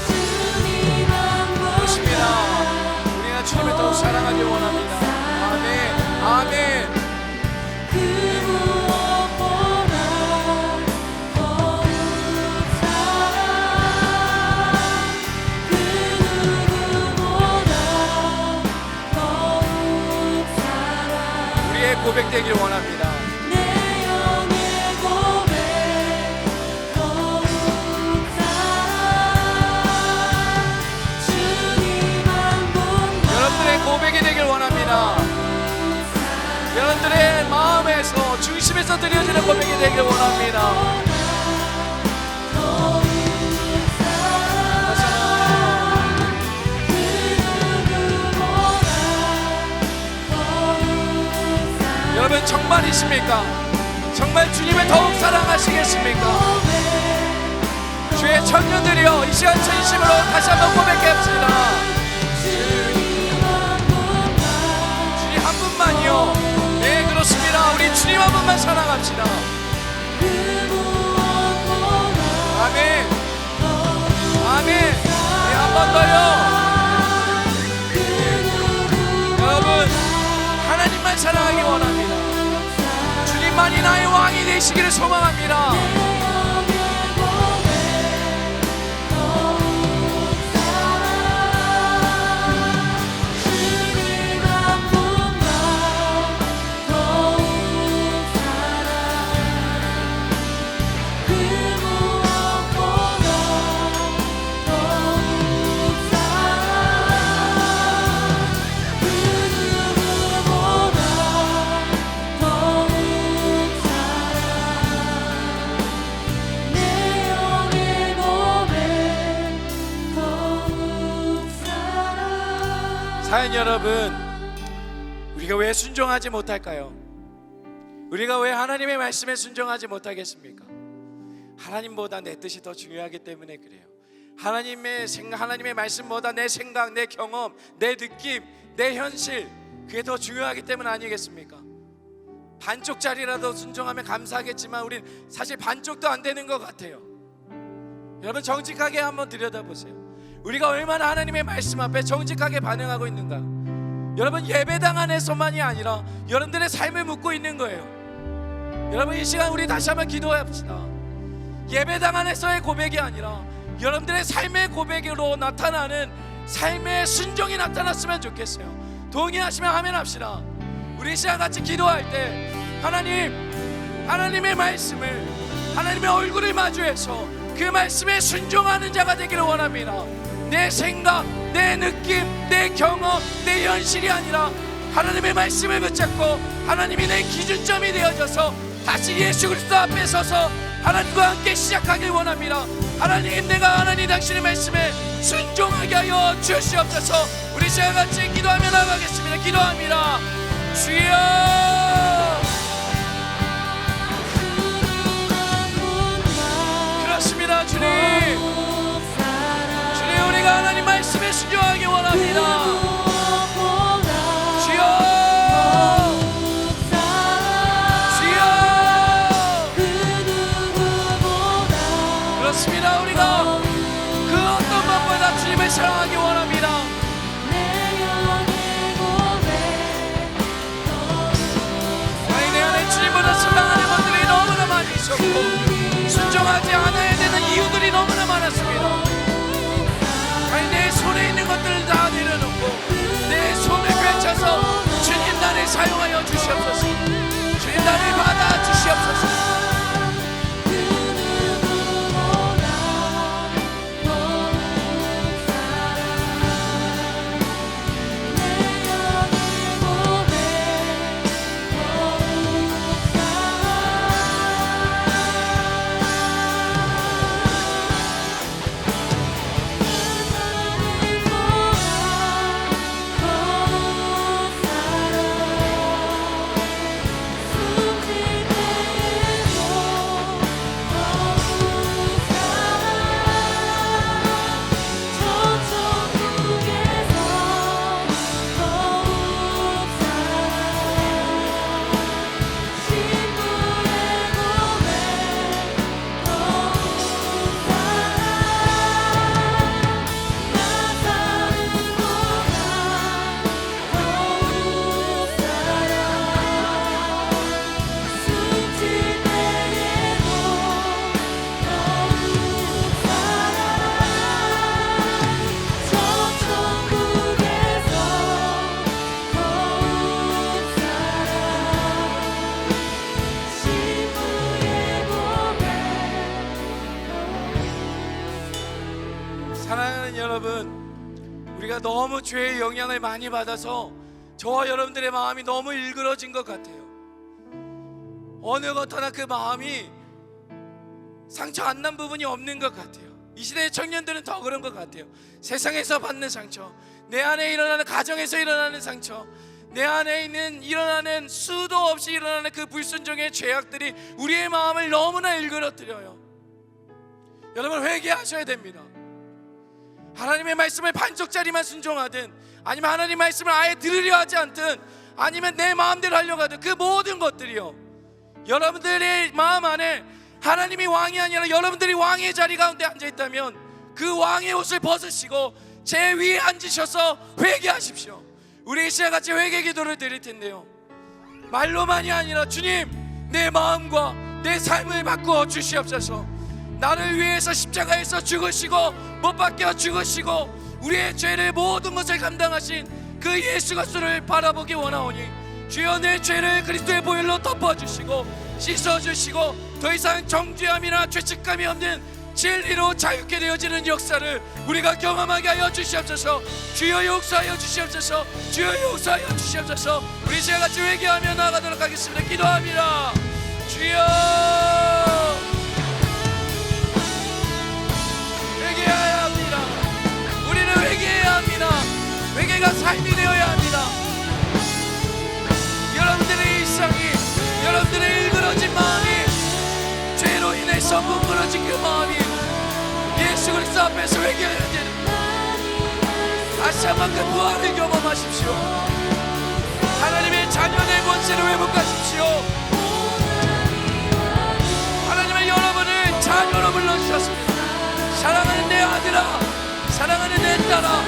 주님 한 분 그렇습니다. 우리가 주님을 더욱 사랑하기 원합니다. 아멘. 아멘. 그 무엇보다 더욱 사랑. 그 누구보다 더욱 사랑. 우리의 고백 되길 원합니다. 내 영의 고백 더욱 사랑. 주님 한 분만 여러분들의 고백이 되길 원합니다. 여러분들의 마음에서 중심에서 드려지는 고백이 되길 원합니다. 여러분 정말이십니까? 정말 주님을 더욱 사랑하시겠습니까? 주의 청년들이여 이 시간 진심으로 다시 한번 고백합시다. 주님 한 분만요. 네, 그렇습니다. 우리 주님 한 분만 사랑합시다. 아멘. 아멘. 네, 한 번 더요. 여러분 하나님만 사랑하기 원합니다. 주님만이 나의 왕이 되시기를 소망합니다. 사연 여러분, 우리가 왜 순종하지 못할까요? 우리가 왜 하나님의 말씀에 순종하지 못하겠습니까? 하나님보다 내 뜻이 더 중요하기 때문에 그래요. 하나님의 말씀보다 내 생각, 내 경험, 내 느낌, 내 현실, 그게 더 중요하기 때문 아니겠습니까? 반쪽짜리라도 순종하면 감사하겠지만 우린 사실 반쪽도 안 되는 것 같아요. 여러분 정직하게 한번 들여다보세요. 우리가 얼마나 하나님의 말씀 앞에 정직하게 반응하고 있는가. 여러분 예배당 안에서만이 아니라 여러분들의 삶을 묻고 있는 거예요. 여러분 이 시간 우리 다시 한번 기도합시다. 예배당 안에서의 고백이 아니라 여러분들의 삶의 고백으로 나타나는 삶의 순종이 나타났으면 좋겠어요. 동의하시면 아멘 합시다. 우리 이 시간 같이 기도할 때 하나님의 말씀을, 하나님의 얼굴을 마주해서 그 말씀에 순종하는 자가 되기를 원합니다. 내 생각, 내 느낌, 내 경험, 내 현실이 아니라 하나님의 말씀을 붙잡고 하나님이 내 기준점이 되어져서 다시 예수 그리스도 앞에 서서 하나님과 함께 시작하길 원합니다. 하나님, 내가 하나님 당신의 말씀에 순종하게 하여 주시옵소서. 우리 시간 같이 기도하며 나가겠습니다. 기도합니다. 주여, 그렇습니다. 주님, 우리가 하나님 말씀에 순종하기 원합니다. 주여, 주여, 그렇습니다. 우리가 그 어떤 것보다 주님을 사랑하기 원합니다. 우리가 너무 죄의 영향을 많이 받아서 저와 여러분들의 마음이 너무 일그러진 것 같아요. 어느 것 하나 그 마음이 상처 안 난 부분이 없는 것 같아요. 이 시대의 청년들은 더 그런 것 같아요. 세상에서 받는 상처, 내 안에 일어나는 가정에서 일어나는 상처, 내 안에 있는 일어나는 수도 없이 일어나는 그 불순종의 죄악들이 우리의 마음을 너무나 일그러뜨려요. 여러분, 회개하셔야 됩니다. 하나님의 말씀을 반쪽짜리만 순종하든, 아니면 하나님 말씀을 아예 들으려 하지 않든, 아니면 내 마음대로 하려고 하든, 그 모든 것들이요, 여러분들의 마음 안에 하나님이 왕이 아니라 여러분들이 왕의 자리 가운데 앉아있다면 그 왕의 옷을 벗으시고 제 위에 앉으셔서 회개하십시오. 우리 이 시간 같이 회개 기도를 드릴 텐데요, 말로만이 아니라 주님, 내 마음과 내 삶을 바꾸어 주시옵소서. 나를 위해서 십자가에서 죽으시고 못 박혀 죽으시고 우리의 죄를 모든 것을 감당하신 그 예수 그리스도를 바라보기 원하오니 주여, 내 죄를 그리스도의 보혈로 덮어주시고 씻어주시고 더 이상 정죄함이나 죄책감이 없는 진리로 자유케 되어지는 역사를 우리가 경험하게 하여 주시옵소서. 주여 용서하여 주시옵소서. 주여 용서하여 주시옵소서. 우리 시간 같이 회개하며 나아가도록 하겠습니다. 기도합니다. 주여, 회개해야 합니다. 우리는 회개해야 합니다. 회개가 삶이 되어야 합니다. 여러분들의 일상이, 여러분들의 일그러진 마음이, 죄로 인해서 뭉그러진 그 마음이 예수 그리스도 앞에서 회개해야 됩니다. 다시 한번 그 부활을 경험하십시오. 하나님의 자녀의 권세를 회복하십시오. 하나님은 여러분을 자녀로 불러주셨습니다. 사랑하는 내 아들아, 사랑하는 내 딸아,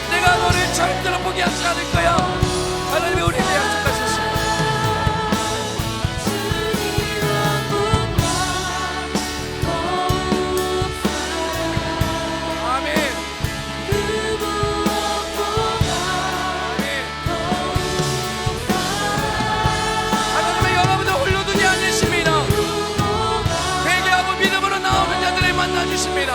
내가 너를 절대로 포기하지 않을 거야. 하나님이 우리에게 약속하셨습니다. 만나주십니다.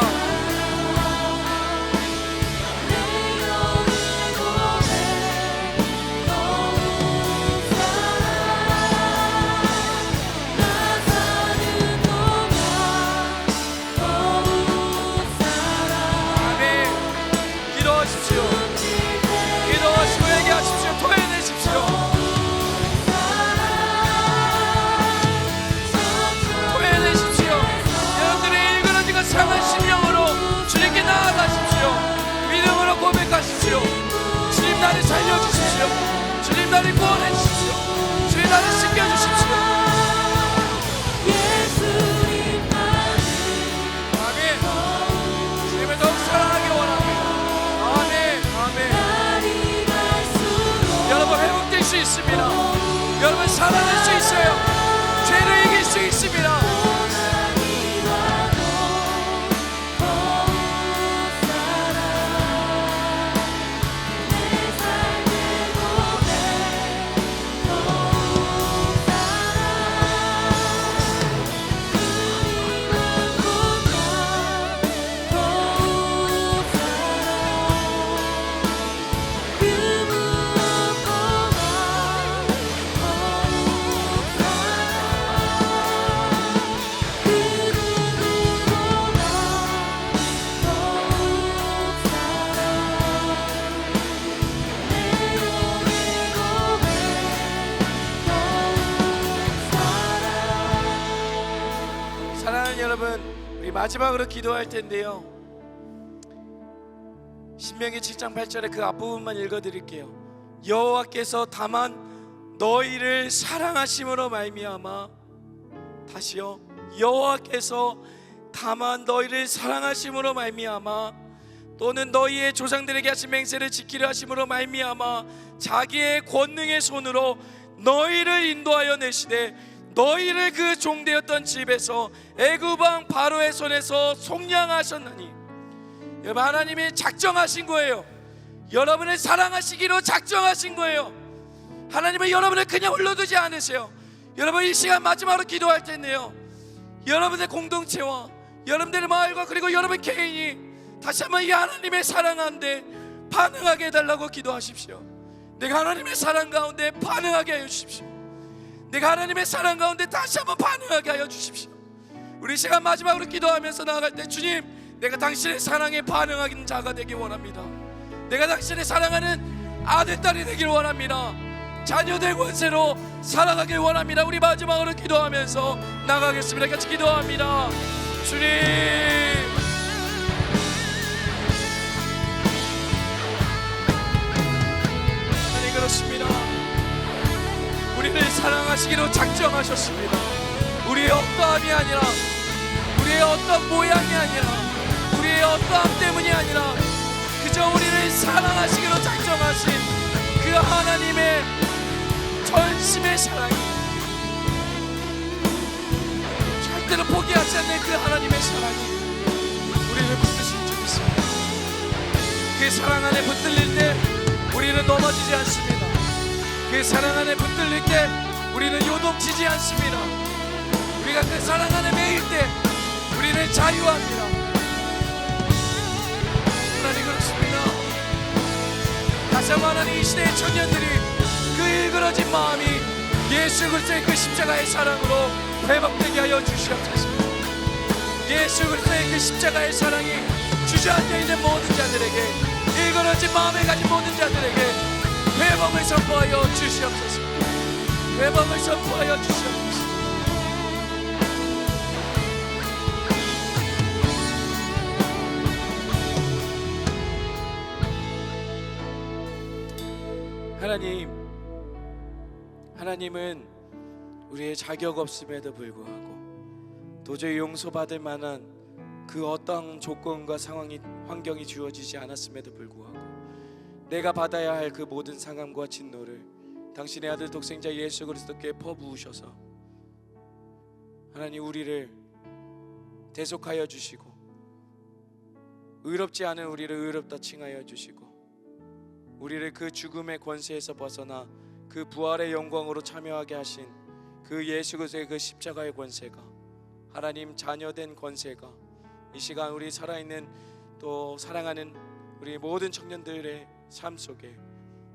아멘. 기도하십시오. 기도하시고 얘기하십시오. 토해내십시오. 상한 심령으로 주님께 나아가십시오. 믿음으로 고백하십시오. 주님, 나를 살려주십시오. 주님, 나를 구원해주십시오. 주님, 나를 씻겨주십시오. 아멘. 주님을 더욱 사랑하기 원합니다. 아멘. 아멘. 여러분, 회복될 수 있습니다. 여러분, 살아날 수 있어요. 죄를 이길 수 있습니다. 여러분, 우리 마지막으로 기도할 텐데요, 신명기 7장 8절에 그 앞부분만 읽어드릴게요. 여호와께서 다만 너희를 사랑하심으로 말미암아, 다시요, 여호와께서 다만 너희를 사랑하심으로 말미암아 또는 너희의 조상들에게 하신 맹세를 지키려 하심으로 말미암아 자기의 권능의 손으로 너희를 인도하여 내시되 너희를 그 종되었던 집에서 애굽 왕 바로의 손에서 속량하셨나니. 여러분, 하나님이 작정하신 거예요. 여러분을 사랑하시기로 작정하신 거예요. 하나님은 여러분을 그냥 올려두지 않으세요. 여러분, 이 시간 마지막으로 기도할 텐데요, 여러분의 공동체와 여러분들의 마을과 그리고 여러분 개인이 다시 한번 이 하나님의 사랑 가운데 반응하게 해달라고 기도하십시오. 내가 하나님의 사랑 가운데 반응하게 하여 주십시오. 내가 하나님의 사랑 가운데 다시 한번 반응하게 하여 주십시오. 우리 시간 마지막으로 기도하면서 나아갈 때, 주님, 내가 당신의 사랑에 반응하는 자가 되길 원합니다. 내가 당신의 사랑하는 아들, 딸이 되길 원합니다. 자녀들 권세로 살아가길 원합니다. 우리 마지막으로 기도하면서 나가겠습니다. 같이 기도합니다. 주님, 하나님, 그렇습니다. 우리를 사랑하시기로 작정하셨습니다. 우리의 어떠함이 아니라, 우리의 어떤 모양이 아니라, 우리의 어떠함 때문이 아니라 그저 우리를 사랑하시기로 작정하신 그 하나님의 전심의 사랑이, 절대로 포기하지 않는 그 하나님의 사랑이 우리를 붙드실 줄 믿습니다. 그 사랑 안에 붙들릴 때 우리는 넘어지지 않습니다. 그 사랑 안에 붙들릴 때 우리는 요동치지 않습니다. 우리가 그 사랑 안에 매일 때 우리는 자유합니다. 하나님, 그렇습니다. 다시 한번 하나님, 이 시대의 청년들이 그 일그러진 마음이 예수 그리스도의 그 십자가의 사랑으로 회복되게 하여 주시옵소서. 예수 그리스도의 그 십자가의 사랑이 주저앉아 있는 모든 자들에게, 일그러진 마음을 가진 모든 자들에게 회복을 선포하여 주시옵소서. 회복을 선포하여 주시옵소서. 하나님은 우리의 자격 없음에도 불구하고 도저히 용서받을 만한 그 어떠한 조건과 상황이, 환경이 주어지지 않았음에도 불구하고 내가 받아야 할 그 모든 상함과 진노를 당신의 아들 독생자 예수 그리스도께 퍼부으셔서 하나님, 우리를 대속하여 주시고 의롭지 않은 우리를 의롭다 칭하여 주시고 우리를 그 죽음의 권세에서 벗어나 그 부활의 영광으로 참여하게 하신 그 예수 그리스도의 그 십자가의 권세가, 하나님 자녀된 권세가 이 시간 우리 살아있는 또 사랑하는 우리 모든 청년들의 삶 속에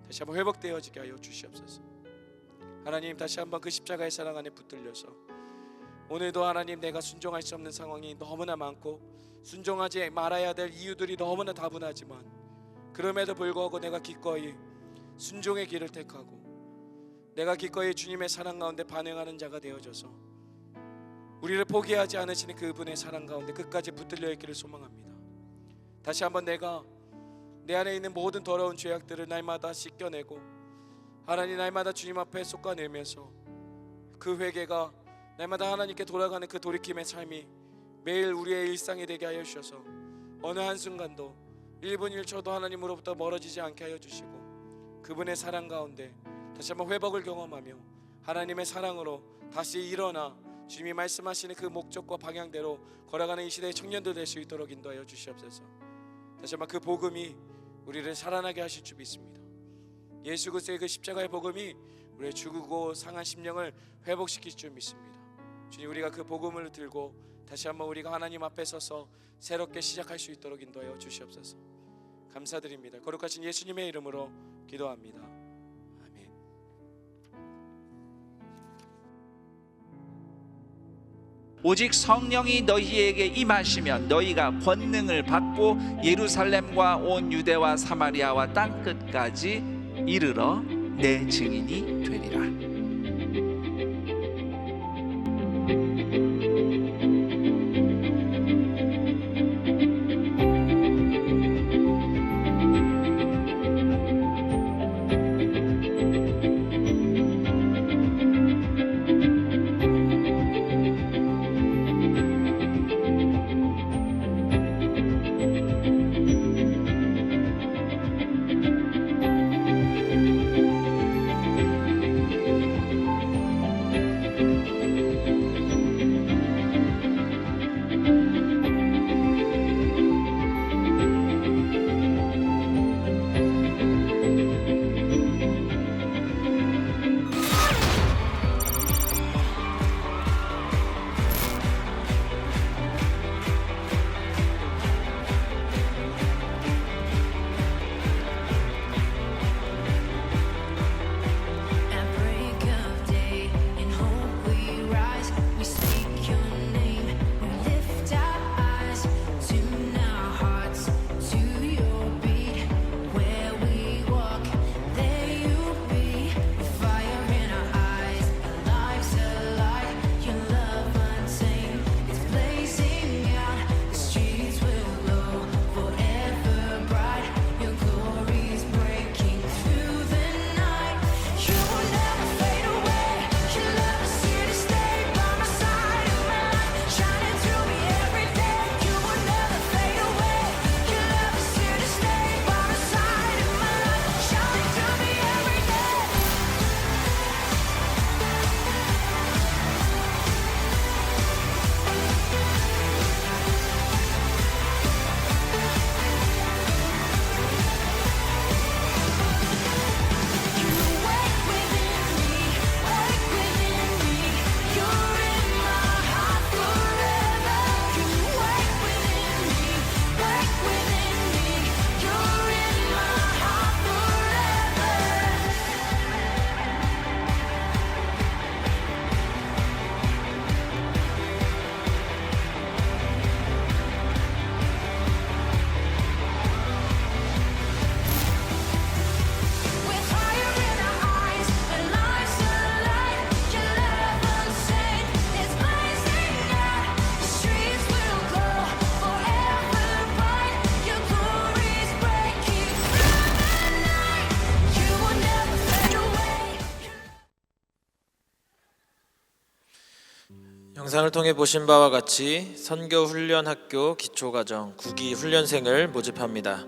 다시 한번 회복되어지게 하여 주시옵소서. 하나님, 다시 한번 그 십자가의 사랑 안에 붙들려서 오늘도 하나님, 내가 순종할 수 없는 상황이 너무나 많고 순종하지 말아야 될 이유들이 너무나 다분하지만 그럼에도 불구하고 내가 기꺼이 순종의 길을 택하고 내가 기꺼이 주님의 사랑 가운데 반응하는 자가 되어져서 우리를 포기하지 않으시는 그분의 사랑 가운데 끝까지 붙들려 있기를 소망합니다. 다시 한번 내가 내 안에 있는 모든 더러운 죄악들을 날마다 씻겨내고 하나님, 날마다 주님 앞에 쏟아내면서 그 회개가 날마다 하나님께 돌아가는 그 돌이킴의 삶이 매일 우리의 일상이 되게 하여 주셔서 어느 한순간도 1분 1초도 하나님으로부터 멀어지지 않게 하여 주시고 그분의 사랑 가운데 다시 한번 회복을 경험하며 하나님의 사랑으로 다시 일어나 주님이 말씀하시는 그 목적과 방향대로 걸어가는 이 시대의 청년들 될 수 있도록 인도하여 주시옵소서. 다시 한번 그 복음이 우리를 살아나게 하실 줄 믿습니다. 예수 그리스도의 그 십자가의 복음이 우리의 죽고 상한 심령을 회복시킬 줄 믿습니다. 주님, 우리가 그 복음을 들고 다시 한번 우리가 하나님 앞에 서서 새롭게 시작할 수 있도록 인도하여 주시옵소서. 감사드립니다. 거룩하신 예수님의 이름으로 기도합니다. 아멘. 오직 성령이 너희에게 임하시면 너희가 권능을 받고 예루살렘과 온 유대와 사마리아와 땅 끝까지 이르러 내 증인이 되리라. 영상을 통해 보신 바와 같이 선교훈련학교 기초과정 9기 훈련생을 모집합니다.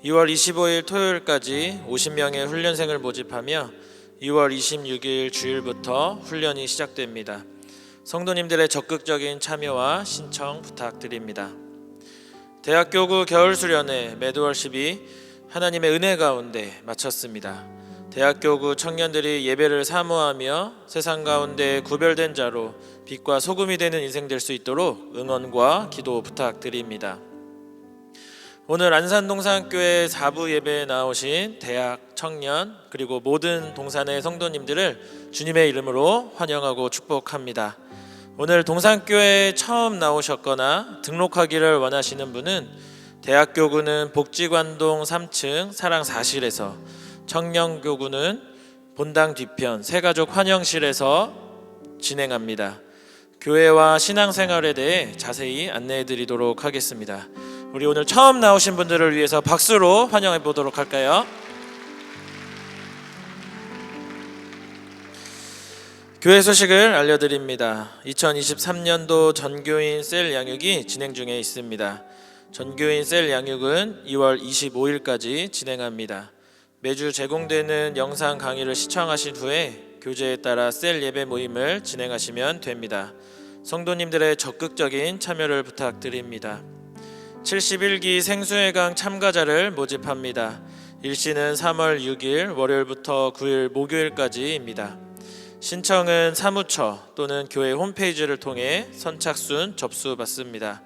2월 25일 토요일까지 50명의 훈련생을 모집하며 2월 26일 주일부터 훈련이 시작됩니다. 성도님들의 적극적인 참여와 신청 부탁드립니다. 대학교구 겨울수련회 매드월십이 하나님의 은혜 가운데 마쳤습니다. 대학교구 청년들이 예배를 사모하며 세상 가운데 구별된 자로 빛과 소금이 되는 인생 될 수 있도록 응원과 기도 부탁드립니다. 오늘 안산동산교회 4부 예배에 나오신 대학 청년 그리고 모든 동산의 성도님들을 주님의 이름으로 환영하고 축복합니다. 오늘 동산교회에 처음 나오셨거나 등록하기를 원하시는 분은 대학교구는 복지관동 3층 사랑4실에서, 청년교구는 본당 뒤편 새가족 환영실에서 진행합니다. 교회와 신앙생활에 대해 자세히 안내해 드리도록 하겠습니다. 우리 오늘 처음 나오신 분들을 위해서 박수로 환영해 보도록 할까요? 교회 소식을 알려드립니다. 2023년도 전교인 셀 양육이 진행 중에 있습니다. 전교인 셀 양육은 2월 25일까지 진행합니다. 매주 제공되는 영상 강의를 시청하신 후에 교재에 따라 셀 예배 모임을 진행하시면 됩니다. 성도님들의 적극적인 참여를 부탁드립니다. 71기 생수회강 참가자를 모집합니다. 일시는 3월 6일 월요일부터 9일 목요일까지입니다. 신청은 사무처 또는 교회 홈페이지를 통해 선착순 접수받습니다.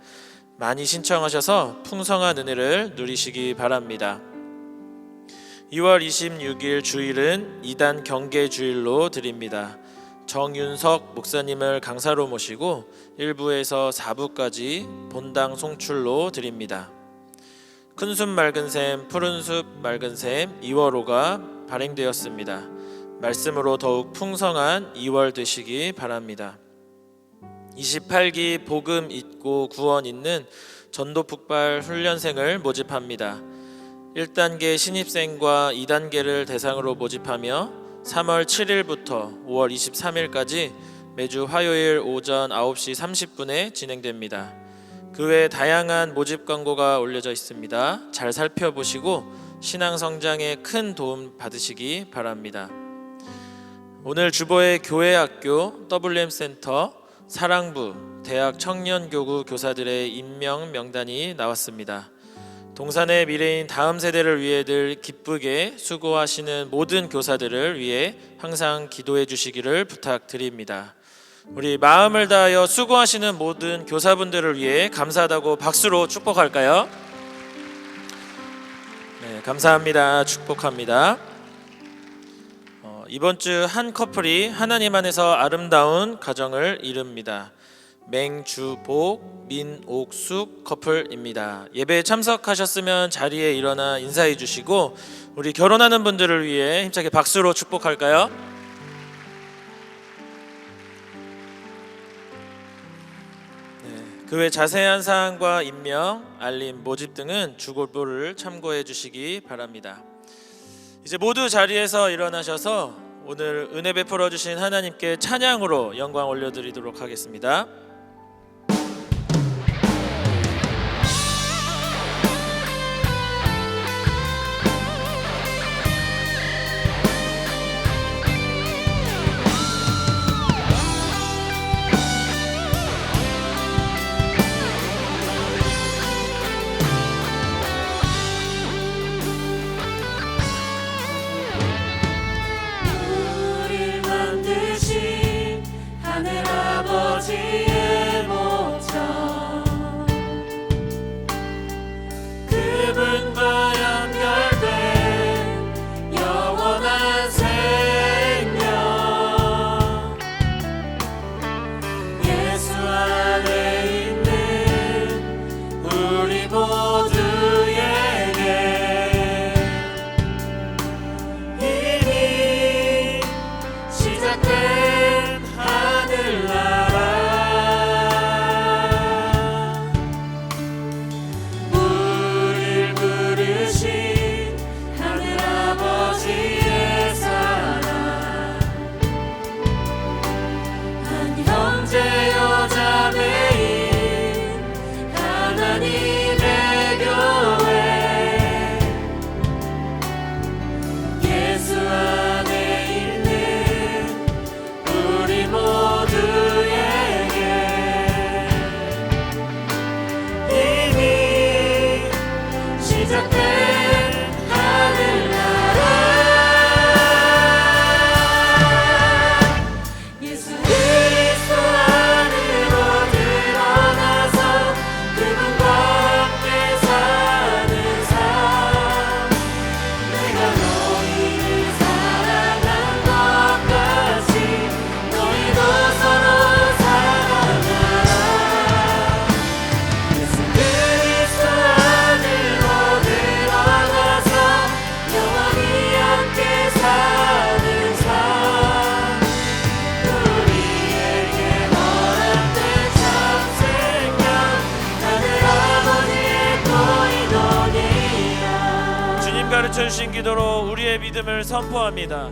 많이 신청하셔서 풍성한 은혜를 누리시기 바랍니다. 2월 26일 주일은 2단 경계 주일로 드립니다. 정윤석 목사님을 강사로 모시고 1부에서 4부까지 본당 송출로 드립니다. 큰숲 맑은 샘, 푸른 숲 맑은 샘 2월호가 발행되었습니다. 말씀으로 더욱 풍성한 2월 되시기 바랍니다. 28기 복음 있고 구원 있는 전도 북발 훈련생을 모집합니다. 1단계 신입생과 2단계를 대상으로 모집하며 3월 7일부터 5월 23일까지 매주 화요일 오전 9시 30분에 진행됩니다. 그 외 다양한 모집 광고가 올려져 있습니다. 잘 살펴보시고 신앙 성장에 큰 도움 받으시기 바랍니다. 오늘 주보의 교회학교, WM센터, 사랑부, 대학 청년교구 교사들의 임명 명단이 나왔습니다. 동산의 미래인 다음 세대를 위해 늘 기쁘게 수고하시는 모든 교사들을 위해 항상 기도해 주시기를 부탁드립니다. 우리 마음을 다하여 수고하시는 모든 교사분들을 위해 감사하다고 박수로 축복할까요? 네, 감사합니다. 축복합니다. 이번 주 한 커플이 하나님 안에서 아름다운 가정을 이룹니다. 맹주복, 민옥숙 커플입니다. 예배에 참석하셨으면 자리에 일어나 인사해 주시고 우리 결혼하는 분들을 위해 힘차게 박수로 축복할까요? 그 외 자세한 사항과 임명, 알림, 모집 등은 주골보를 참고해 주시기 바랍니다. 이제 모두 자리에서 일어나셔서 오늘 은혜 베풀어 주신 하나님께 찬양으로 영광 올려드리도록 하겠습니다. 우릴 만드신 하늘 아버지의 가르쳐주신 기도로 우리의 믿음을 선포합니다.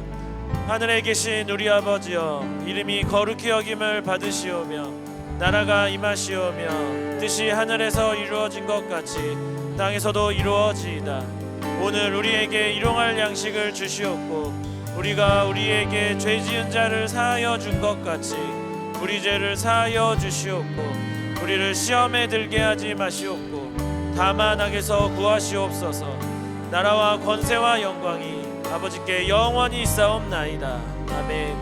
하늘에 계신 우리 아버지여, 이름이 거룩히 여김을 받으시오며 나라가 임하시오며 뜻이 하늘에서 이루어진 것 같이 땅에서도 이루어지이다. 오늘 우리에게 일용할 양식을 주시옵고 우리가 우리에게 죄 지은 자를 사하여 준 것 같이 우리 죄를 사하여 주시옵고 우리를 시험에 들게 하지 마시옵고 다만 악에서 구하시옵소서. 나라와 권세와 영광이 아버지께 영원히 있사옵나이다. 아멘.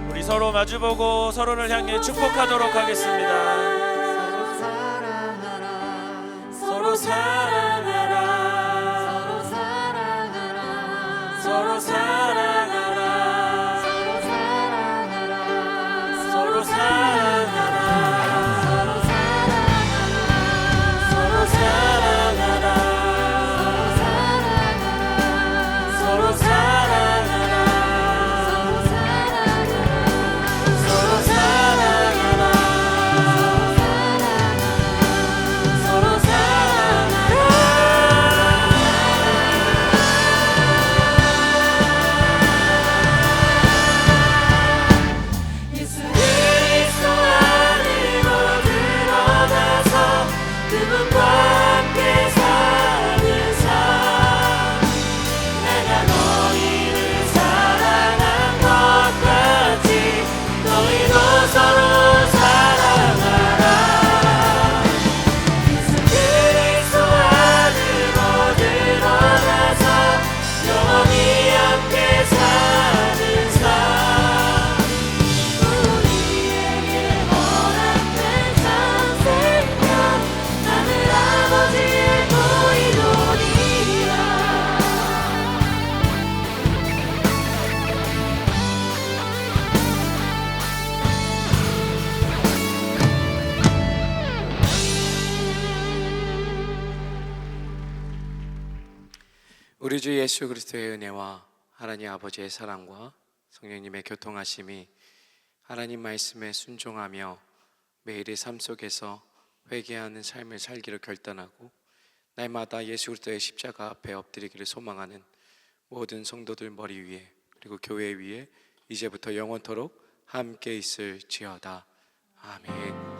우리 서로 마주보고 서로를 향해 축복하도록 하겠습니다. 서로 사랑하라. 서로 사랑하라. 서로 사랑하라. 서로 사랑하라. 서로 사랑하라. 서로 사랑하라. 서로 사랑하라. 예수 그리스도 안으로 들어가서 그분과 함께 사는 삶. 내가 너희를 사랑한 것 같이 너희도 서로 사랑하라. 예수 그리스도 안으로 들어가서 영원히 함께 사는 삶. 우리에게 허락된 창생년 하늘 아버지의 보이노니라. 우리 주 예수 그리스도의 은혜와 하나님 아버지의 사랑과 성령님의 교통하심이 하나님 말씀에 순종하며 매일의 삶 속에서 회개하는 삶을 살기를 결단하고 날마다 예수 그리스도의 십자가 앞에 엎드리기를 소망하는 모든 성도들 머리 위에 그리고 교회 위에 이제부터 영원토록 함께 있을지어다. 아멘.